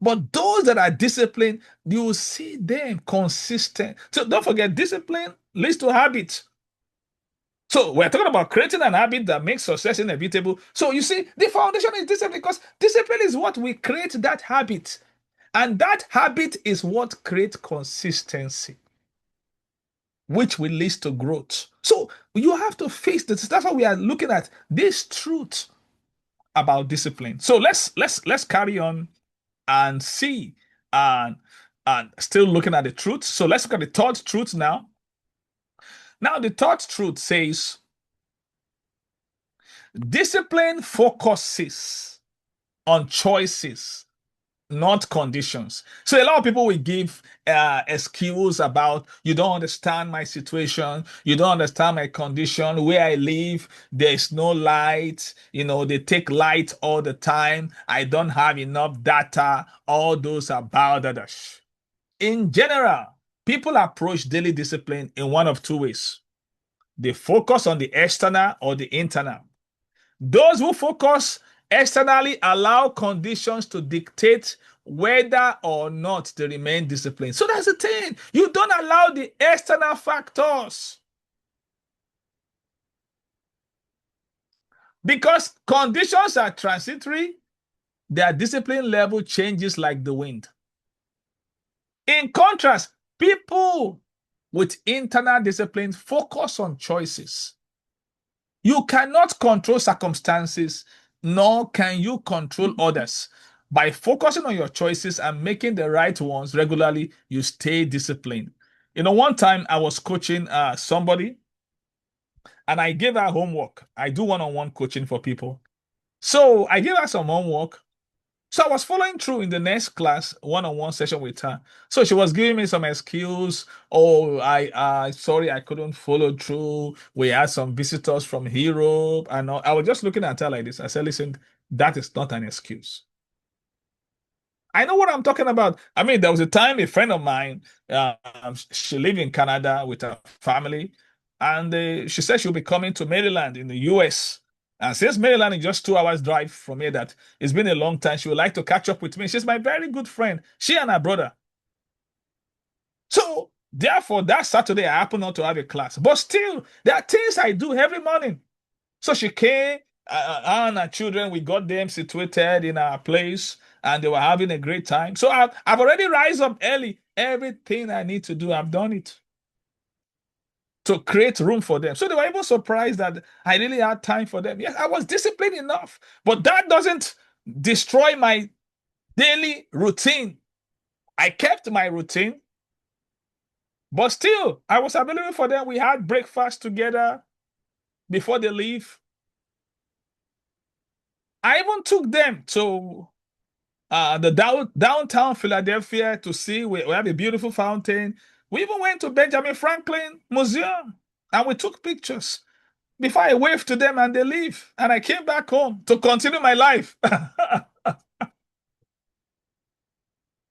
But those that are disciplined, you will see them consistent. So don't forget, discipline leads to habit. So we're talking about creating an habit that makes success inevitable. So you see, the foundation is discipline because discipline is what we create that habit. And that habit is what creates consistency, which will lead to growth. So you have to face this. That's why we are looking at this truth about discipline. So let's carry on and see and still looking at the truth. So let's look at the third truth now. Now the third truth says discipline focuses on choices, not conditions. So a lot of people will give excuse about you don't understand my situation, you don't understand my condition, where I live, there's no light, they take light all the time, I don't have enough data, all those are balderdash. In general, people approach daily discipline in one of two ways. They focus on the external or the internal. Those who focus externally allow conditions to dictate whether or not they remain disciplined. So that's the thing. You don't allow the external factors because conditions are transitory. Their discipline level changes like the wind. In contrast, people with internal discipline focus on choices. You cannot control circumstances, nor can you control others. By focusing on your choices and making the right ones regularly, you stay disciplined. One time I was coaching somebody and I gave her homework. I do one-on-one coaching for people. So I gave her some homework. So I was following through in the next class, one-on-one session with her. So she was giving me some excuse. Oh, I sorry, I couldn't follow through. We had some visitors from Europe, and I was just looking at her like this. I said, listen, that is not an excuse. I know what I'm talking about. I mean, there was a time a friend of mine, she lived in Canada with her family, and she said she'll be coming to Maryland in the US. And since Maryland is just 2 hours drive from here, that it's been a long time, she would like to catch up with me. She's my very good friend. She and her brother. So therefore, that Saturday, I happen not to have a class. But still, there are things I do every morning. So she came, her and her children, we got them situated in our place, and they were having a great time. So I've already rise up early. Everything I need to do, I've done it to create room for them. So they were even surprised that I really had time for them. Yes, I was disciplined enough, but that doesn't destroy my daily routine. I kept my routine, but still, I was available for them. We had breakfast together before they leave. I even took them to the downtown Philadelphia to see we have a beautiful fountain. We even went to Benjamin Franklin Museum and we took pictures before I wave to them and they leave. And I came back home to continue my life.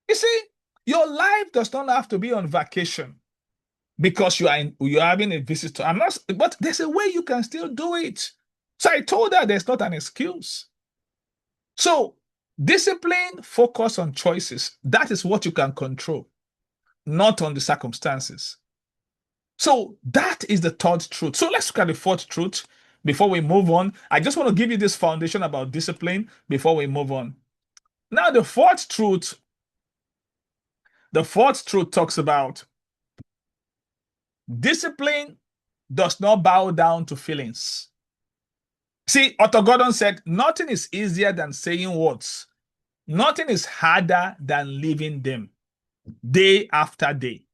You see, your life does not have to be on vacation because you're having a visitor. I'm not, but there's a way you can still do it. So I told her there's not an excuse. So discipline, focus on choices. That is what you can control, not on the circumstances. So that is the third truth. So let's look at the fourth truth before we move on. I just want to give you this foundation about discipline before we move on. Now, the fourth truth talks about discipline does not bow down to feelings. See, Otto Gordon said, nothing is easier than saying words. Nothing is harder than living them day after day.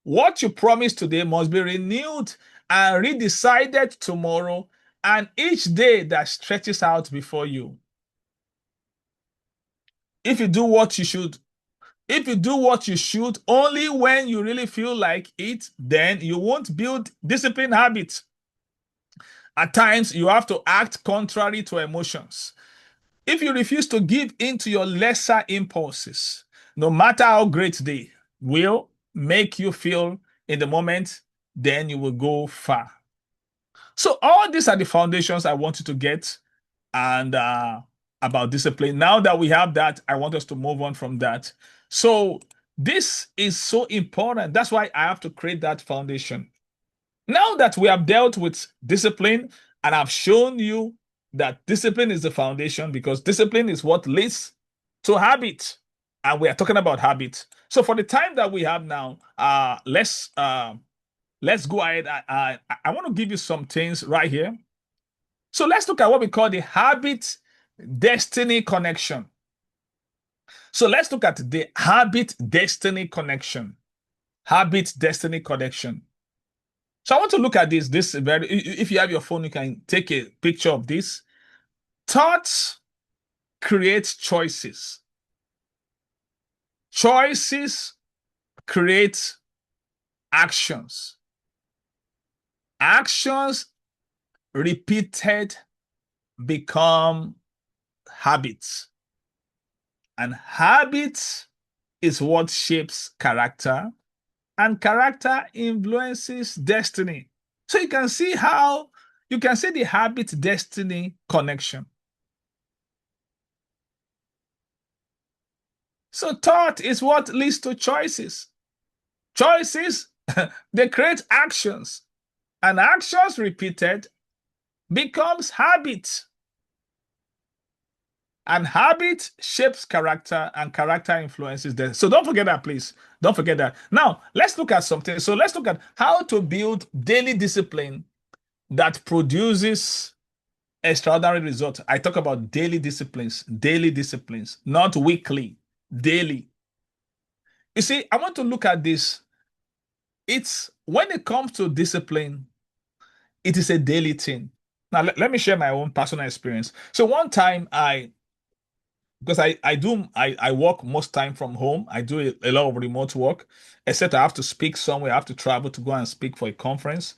What you promise today must be renewed and redecided tomorrow and each day that stretches out before you. If you do what you should, if you do what you should only when you really feel like it, then you won't build discipline habits. At times, you have to act contrary to emotions. If you refuse to give in to your lesser impulses, no matter how great they will make you feel in the moment, then you will go far. So, all these are the foundations I want you to get and about discipline. Now that we have that, I want us to move on from that. So, this is so important. That's why I have to create that foundation. Now that we have dealt with discipline and I've shown you that discipline is the foundation because discipline is what leads to habit. And we are talking about habit. So for the time that we have now, let's go ahead. I want to give you some things right here. So let's look at what we call the habit destiny connection. So let's look at the habit destiny connection. Habit destiny connection. So I want to look at this. If you have your phone, you can take a picture of this. Thoughts create choices. Choices create actions. Actions repeated become habits. And habits is what shapes character, and character influences destiny. So you can see the habit destiny connection. So thought is what leads to choices. Choices, they create actions, and actions repeated becomes habit. And habit shapes character, and character influences destiny. So don't forget that, please. Don't forget that. Now, let's look at something. So let's look at how to build daily discipline that produces extraordinary results. I talk about daily disciplines, not weekly, daily. You see, I want to look at this. It's when it comes to discipline, it is a daily thing. Now, let me share my own personal experience. So one time because I work most time from home. I do a lot of remote work, except I have to speak somewhere. I have to travel to go and speak for a conference.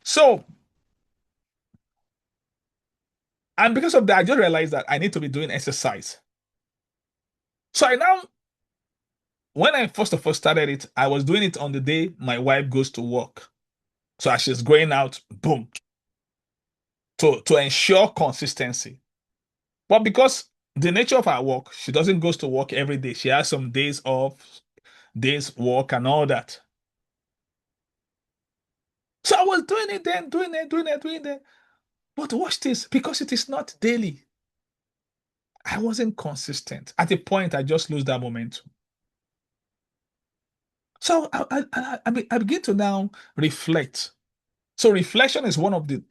So, and because of that, I just realized that I need to be doing exercise. So when I first of all started it, I was doing it on the day my wife goes to work. So as she's going out, boom, to ensure consistency. But because the nature of her work, she doesn't go to work every day. She has some days off, days work, and all that. So I was doing it then, doing it. But watch this, because it is not daily. I wasn't consistent. At a point, I just lose that momentum. So I begin to now reflect. So reflection is one of the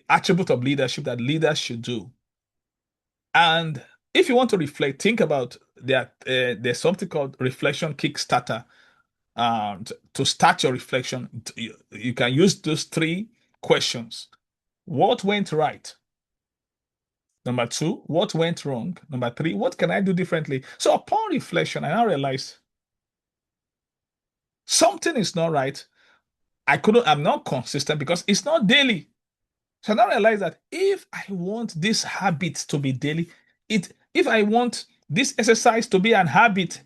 attribute of leadership that leaders should do. And if you want to reflect, think about that. There's something called reflection Kickstarter. To start your reflection, you can use those three questions. What went right? Number two, what went wrong? Number three, what can I do differently? So upon reflection, I now realize something is not right. I'm not consistent because it's not daily. So now I realize that if I want this habit to be daily, if I want this exercise to be an habit,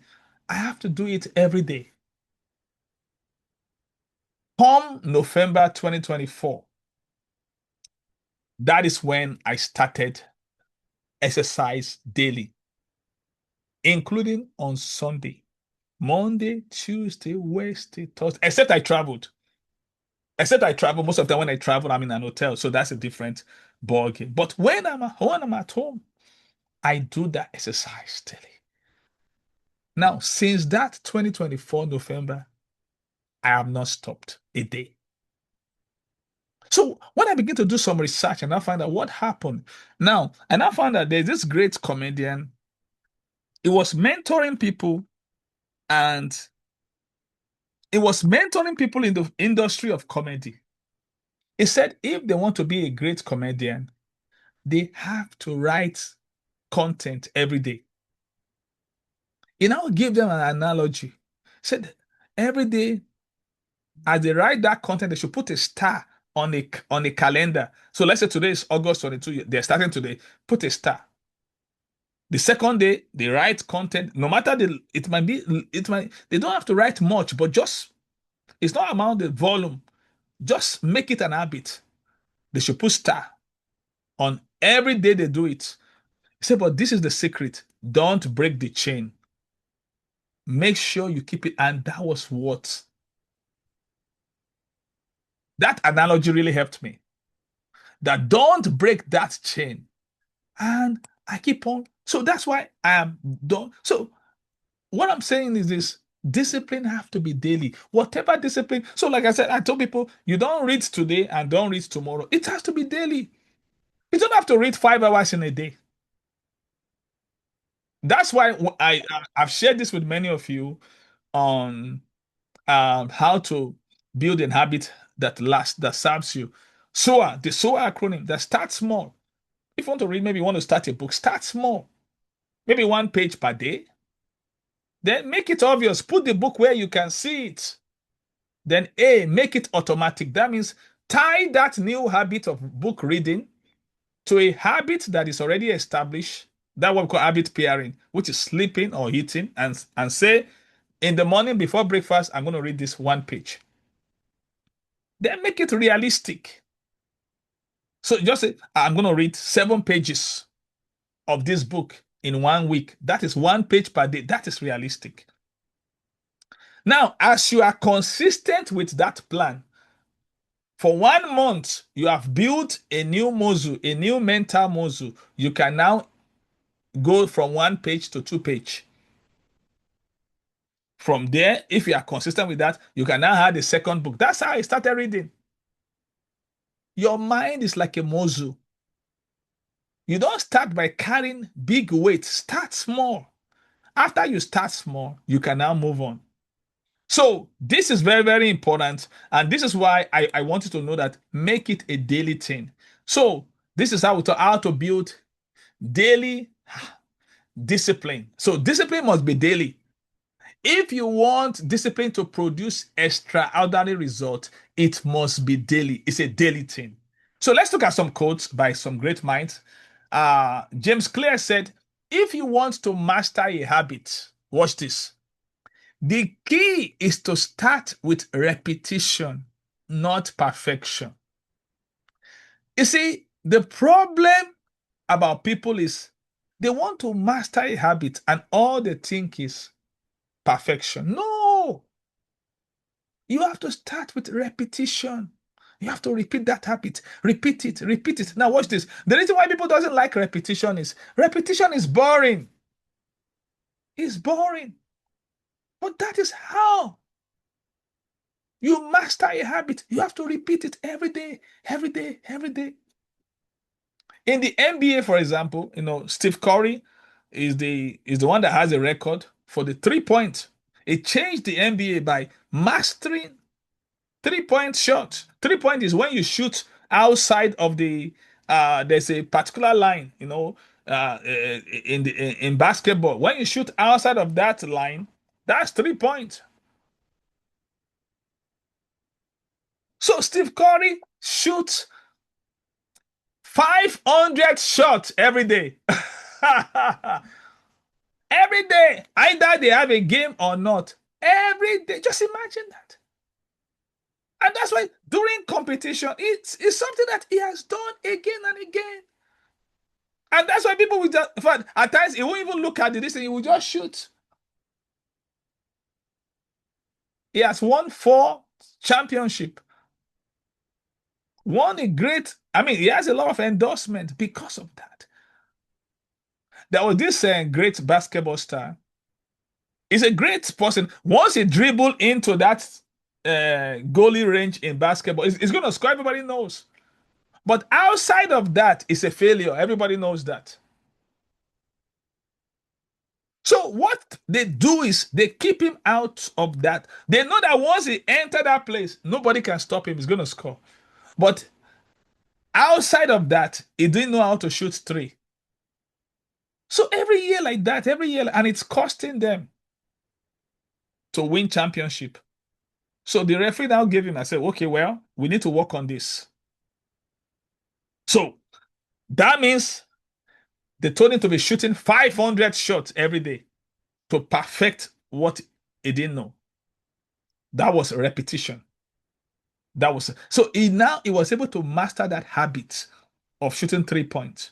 I have to do it every day. Come November 2024, that is when I started exercise daily, including on Sunday, Monday, Tuesday, Wednesday, Thursday, except I traveled. Except I travel. Most of the time when I travel, I'm in an hotel. So that's a different ball game. But when I'm at home, I do that exercise daily. Now, since that 2024 November, I have not stopped a day. So when I begin to do some research and I find out what happened, now, and I found that there's this great comedian. He was mentoring people and he was mentoring people in the industry of comedy. He said if they want to be a great comedian, they have to write content every day. He now gave them an analogy. He said every day as they write that content, they should put a star on a calendar. So let's say today is August 22. They're starting today. Put a star. The second day they write content. No matter they don't have to write much, but just it's not about the volume. Just make it an habit. They should put star on every day they do it. He said, but this is the secret. Don't break the chain. Make sure you keep it. And that was what that analogy really helped me. That don't break that chain. And I keep on. So that's why I am done. So what I'm saying is this discipline have to be daily. Whatever discipline. So, like I said, I told people you don't read today and don't read tomorrow. It has to be daily. You don't have to read 5 hours in a day. That's why I've shared this with many of you on how to build a habit that lasts, that serves you. SOA, the SOA acronym that starts small. If you want to read, maybe you want to start a book, start small. Maybe 1 page per day. Then make it obvious. Put the book where you can see it. Then A, make it automatic. That means tie that new habit of book reading to a habit that is already established. That what we call habit pairing, which is sleeping or eating, and say in the morning before breakfast, I'm going to read this 1 page. Then make it realistic. So just say, I'm going to read 7 pages of this book in 1 week. That is 1 page per day. That is realistic. Now, as you are consistent with that plan, for 1 month, you have built a new muscle, a new mental muscle. You can now go from 1 page to 2 page. From there, if you are consistent with that, you can now have the second book. That's how I started reading. Your mind is like a muscle. You don't start by carrying big weight. Start small. After you start small, you can now move on. So this is very, very important. And this is why I want you to know that make it a daily thing. So this is how to build daily discipline. So discipline must be daily. If you want discipline to produce extraordinary results, it must be daily. It's a daily thing. So let's look at some quotes by some great minds. James Clear said, if you want to master a habit, watch this. The key is to start with repetition, not perfection. You see, the problem about people is they want to master a habit and all they think is perfection. No, you have to start with repetition. You have to repeat that habit. Repeat it, repeat it. Now watch this. The reason why people doesn't like repetition is boring. It's boring. But that is how you master a habit. You have to repeat it every day, every day, every day. In the NBA, for example, Steve Curry is the one that has a record for the 3 point. It changed the NBA by mastering 3 point shot. 3 point is when you shoot outside of there's a particular line, in basketball. When you shoot outside of that line, that's 3 point. So Steve Curry shoots 500 shots every day. Every day, either they have a game or not. Every day, just imagine that. And that's why during competition, it's something that he has done again and again. And that's why people will just, in fact, at times he won't even look at this and he will just shoot. He has won 4 championship. Won a great, I mean, he has a lot of endorsement because of that. There was this great basketball star. He's a great person. Once he dribble into that goalie range in basketball, he's going to score. Everybody knows. But outside of that, it's a failure. Everybody knows that. So what they do is they keep him out of that. They know that once he enter that place, nobody can stop him. He's going to score. But outside of that, he didn't know how to shoot three. So every year like that, every year, and it's costing them to win championship. So the referee now gave him, I said, okay, well, we need to work on this. So that means they told him to be shooting 500 shots every day to perfect what he didn't know. That was repetition. That was so he was able to master that habit of shooting 3 points.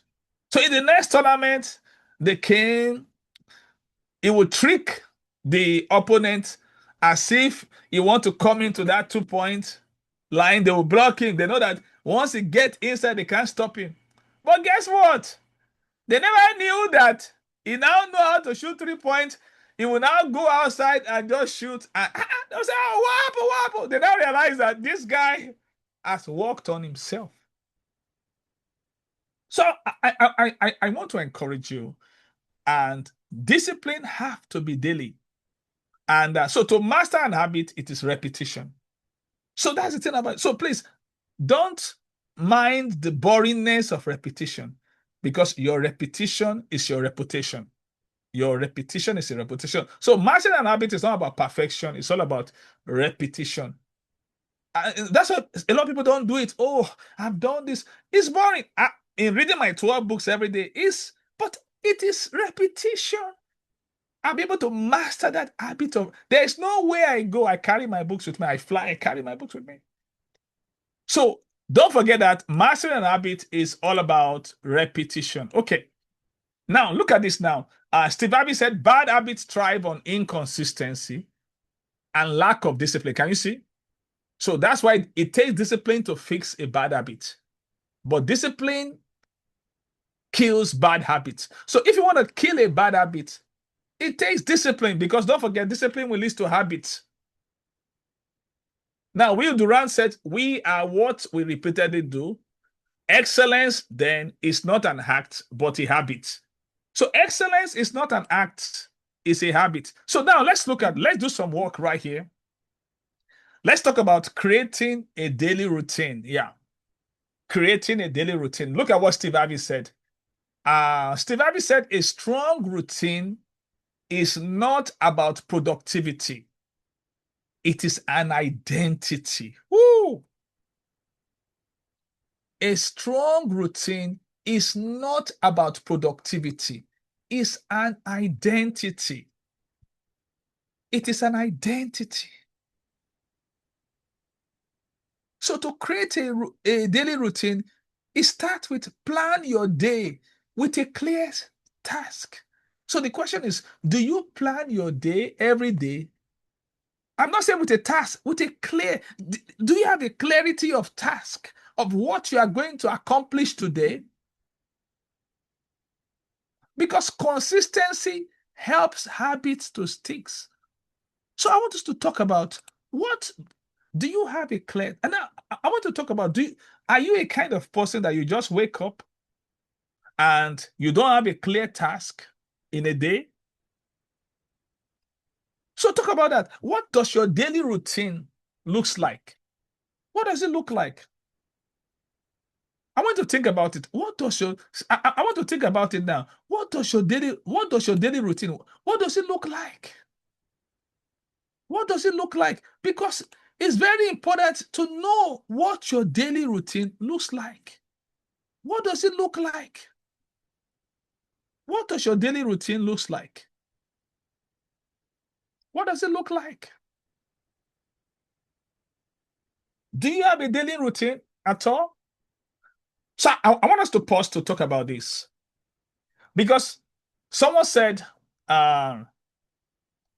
So in the next tournament, they came, he would trick the opponent as if he want to come into that 2 point line. They will block him. They know that once he gets inside, they can't stop him. But guess what? They never knew that he now know how to shoot 3 points. He will now go outside and just shoot. And they'll say, oh, wappo, wappo. They now realize that this guy has worked on himself. So I want to encourage you, and discipline have to be daily. And so to master an habit, it is repetition. So that's the thing about it. So please don't mind the boringness of repetition, because your repetition is your reputation. Your repetition is your reputation. So mastering an habit is not about perfection. It's all about repetition. That's why a lot of people don't do it. Oh, I've done this. It's boring. In reading my 12 books every day, but it is repetition. I'll be able to master that habit of, there's no way I go, I carry my books with me. I fly, I carry my books with me. So don't forget that mastering an habit is all about repetition. Okay. Now, look at this now. Steve Harvey said, bad habits thrive on inconsistency and lack of discipline. Can you see? So that's why it takes discipline to fix a bad habit. But discipline kills bad habits. So if you want to kill a bad habit, it takes discipline, because don't forget, discipline will lead to habits. Now, Will Durant said, we are what we repeatedly do. Excellence, then, is not an act, but a habit. So excellence is not an act, it's a habit. So now let's do some work right here. Let's talk about creating a daily routine. Yeah. Creating a daily routine. Look at what Steve Harvey said. Steve Harvey said a strong routine is not about productivity. It is an identity. Woo! A strong routine is not about productivity. It's an identity. It is an identity. So to create a daily routine, it starts with plan your day with a clear task. So the question is, do you plan your day every day? I'm not saying with a task, with a clear, do you have a clarity of task of what you are going to accomplish today? Because consistency helps habits to stick. So I want us to talk about, what do you have a clear, and now I want to talk about, are you a kind of person that you just wake up and you don't have a clear task in a day? So talk about that. What does your daily routine looks like? What does it look like? I want to think about it. I want to think about it now. What does your daily routine, what does it look like? What does it look like? Because it's very important to know what your daily routine looks like. What does it look like? What does your daily routine looks like? What does it look like? Do you have a daily routine at all? So I want us to pause to talk about this because someone said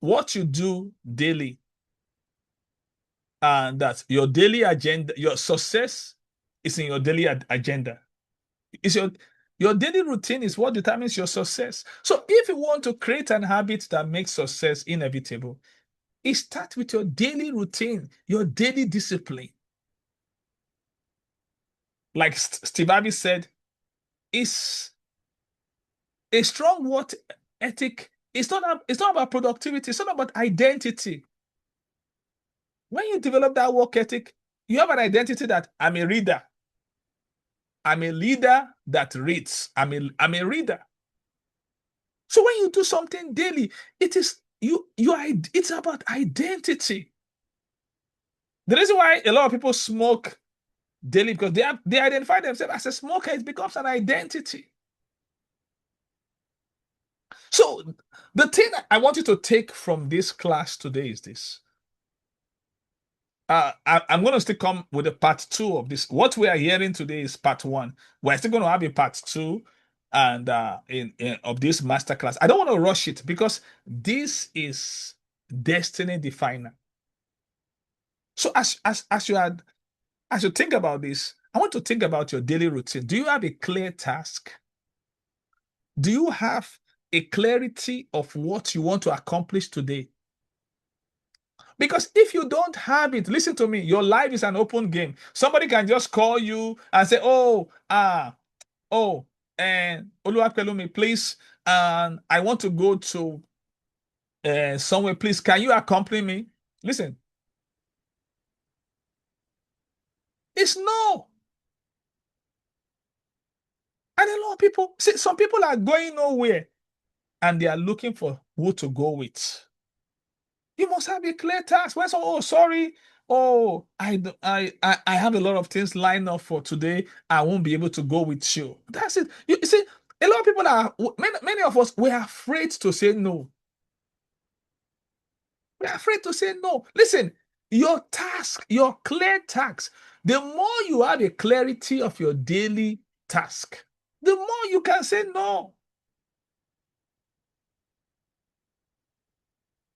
what you do daily and that your daily agenda, your success is in your daily agenda. Is your daily routine is what determines your success. So if you want to create an habit that makes success inevitable, it starts with your daily routine, your daily discipline. Like Steve Harvey said, it's a strong work ethic. It's not about productivity, it's not about identity. When you develop that work ethic, you have an identity that I'm a reader. I'm a leader that reads. I'm a reader. So when you do something daily, it is it's about identity. The reason why a lot of people smoke daily because they identify themselves as a smoker, it becomes an identity. So the thing I want you to take from this class today is this. I'm going to still come with a part two of this. What we are hearing today is part one. We're still going to have a part two and in of this masterclass. I don't want to rush it because this is destiny definer. So as you think about this, I want to think about your daily routine. Do you have a clear task? Do you have a clarity of what you want to accomplish today? Because if you don't have it, listen to me, your life is an open game. Somebody can just call you and say, and Oluwapelumi, please, I want to go to somewhere. Please, can you accompany me? Listen, it's no. And a lot of people, see, some people are going nowhere and they are looking for who to go with. You must have a clear task. When someone, oh, sorry, I have a lot of things lined up for today. I won't be able to go with you. That's it. You see, a lot of people many of us, we're afraid to say no. We're afraid to say no. Listen, your task, your clear task, the more you have a clarity of your daily task, the more you can say no.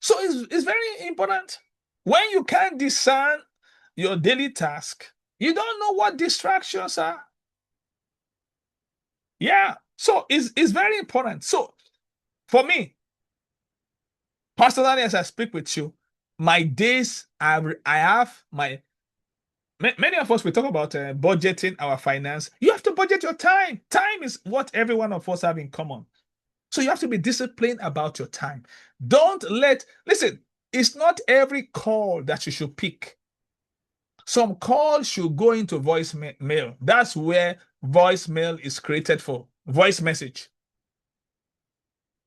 So it's very important. When you can't discern your daily task, you don't know what distractions are. Yeah. So it's very important. So for me, personally, as I speak with you, my days, I have my many of us we talk about budgeting our finance. You have to budget your time. Time is what every one of us have in common. So you have to be disciplined about your time. Listen, it's not every call that you should pick. Some calls should go into voicemail. That's where voicemail is created for voice message.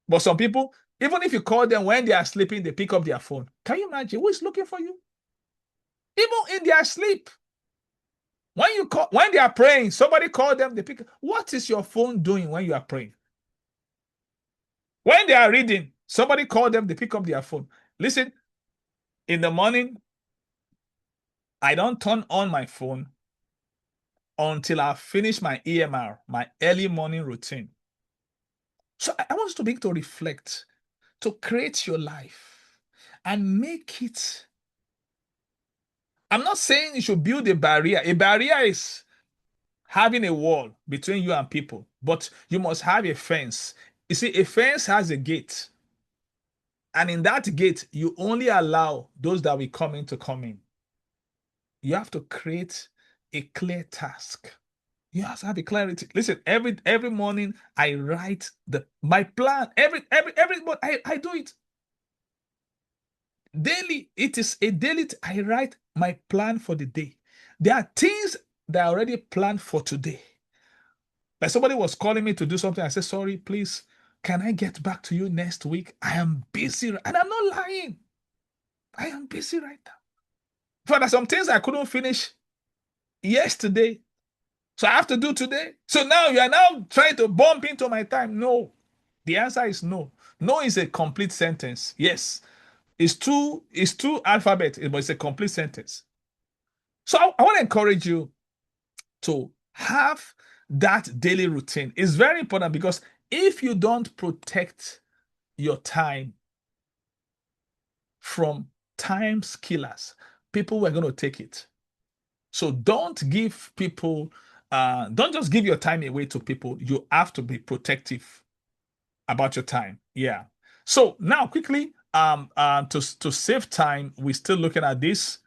But some people, even if you call them when they are sleeping, they pick up their phone. Can you imagine who is looking for you? Even in their sleep. When they are praying, somebody call them, they pick. What is your phone doing when you are praying? When they are reading, somebody call them, they pick up their phone. Listen, in the morning, I don't turn on my phone until I finish my EMR, my early morning routine. So I want you to begin to reflect, to create your life and make it. I'm not saying you should build a barrier. A barrier is having a wall between you and people, but you must have a fence. You see, a fence has a gate. And in that gate, you only allow those that will come in to come in. You have to create a clear task. You have to have a clarity. Listen, every morning I write my plan. Every morning I do it daily. It is a daily. I write my plan for the day. There are things that I already planned for today. Like somebody was calling me to do something. I said, sorry, please, can I get back to you next week? I am busy. And I'm not lying. I am busy right now. For there's some things I couldn't finish yesterday. So I have to do today. So now you are now trying to bump into my time. No. The answer is no. No is a complete sentence. Yes. It's two alphabet, but it's a complete sentence. So I want to encourage you to have that daily routine. It's very important because if you don't protect your time from time killers, people were going to take it. So don't just give your time away to people. You have to be protective about your time. Yeah. So now quickly, to save time, we're still looking at this,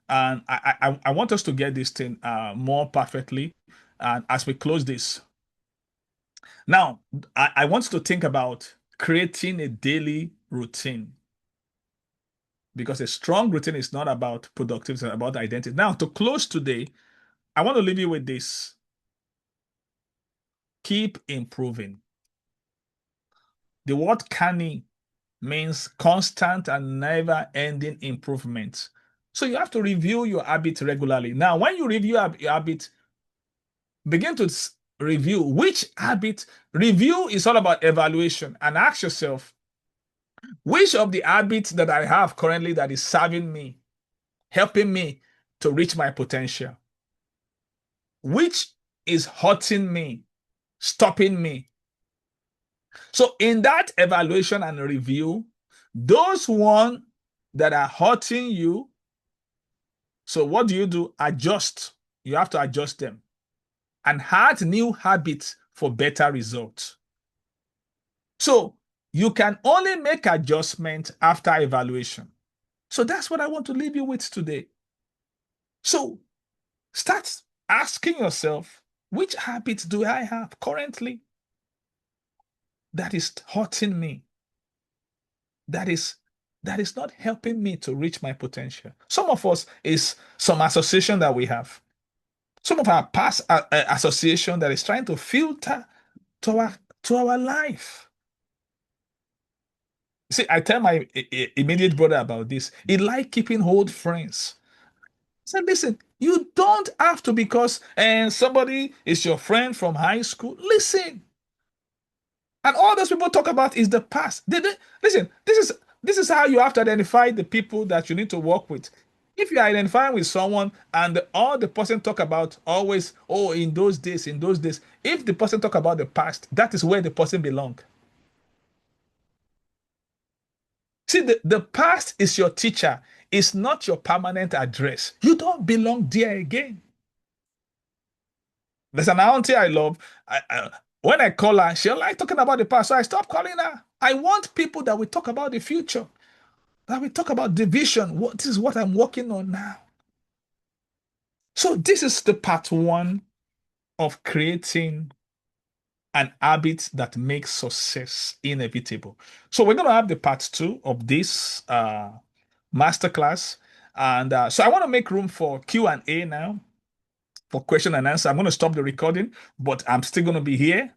and I want us to get this thing more perfectly. And as we close this, now I want you to think about creating a daily routine because a strong routine is not about productivity, it's about identity. Now, to close today, I want to leave you with this. Keep improving. The word canny means constant and never ending improvement. So you have to review your habit regularly. Now, when you review your habit, begin to review which habit. Review is all about evaluation and ask yourself, which of the habits that I have currently that is serving me, helping me to reach my potential? Which is hurting me, stopping me? So in that evaluation and review, those one that are hurting you, so what do? Adjust. You have to adjust them and add new habits for better results. So you can only make adjustment after evaluation. So that's what I want to leave you with today. So start asking yourself, which habits do I have currently that is hurting me? That is not helping me to reach my potential. Some of us is some association that we have. Some of our past association that is trying to filter to our life. See, I tell my immediate brother about this. He like keeping old friends. I said, listen, you don't have to because and somebody is your friend from high school. Listen, and all those people talk about is the past. Listen, this is how you have to identify the people that you need to work with. If you are identifying with someone and all the person talk about always, oh, in those days, if the person talk about the past, that is where the person belong. See, the past is your teacher, it's not your permanent address. You don't belong there again. There's an auntie I love. When I call her, she like talking about the past, so I stop calling her. I want people that will talk about the future, that will talk about the vision. What is what I'm working on now? So this is the part one of creating an habit that makes success inevitable. So we're going to have the part two of this masterclass, and so I want to make room for Q&A now for question and answer. I'm going to stop the recording, but I'm still going to be here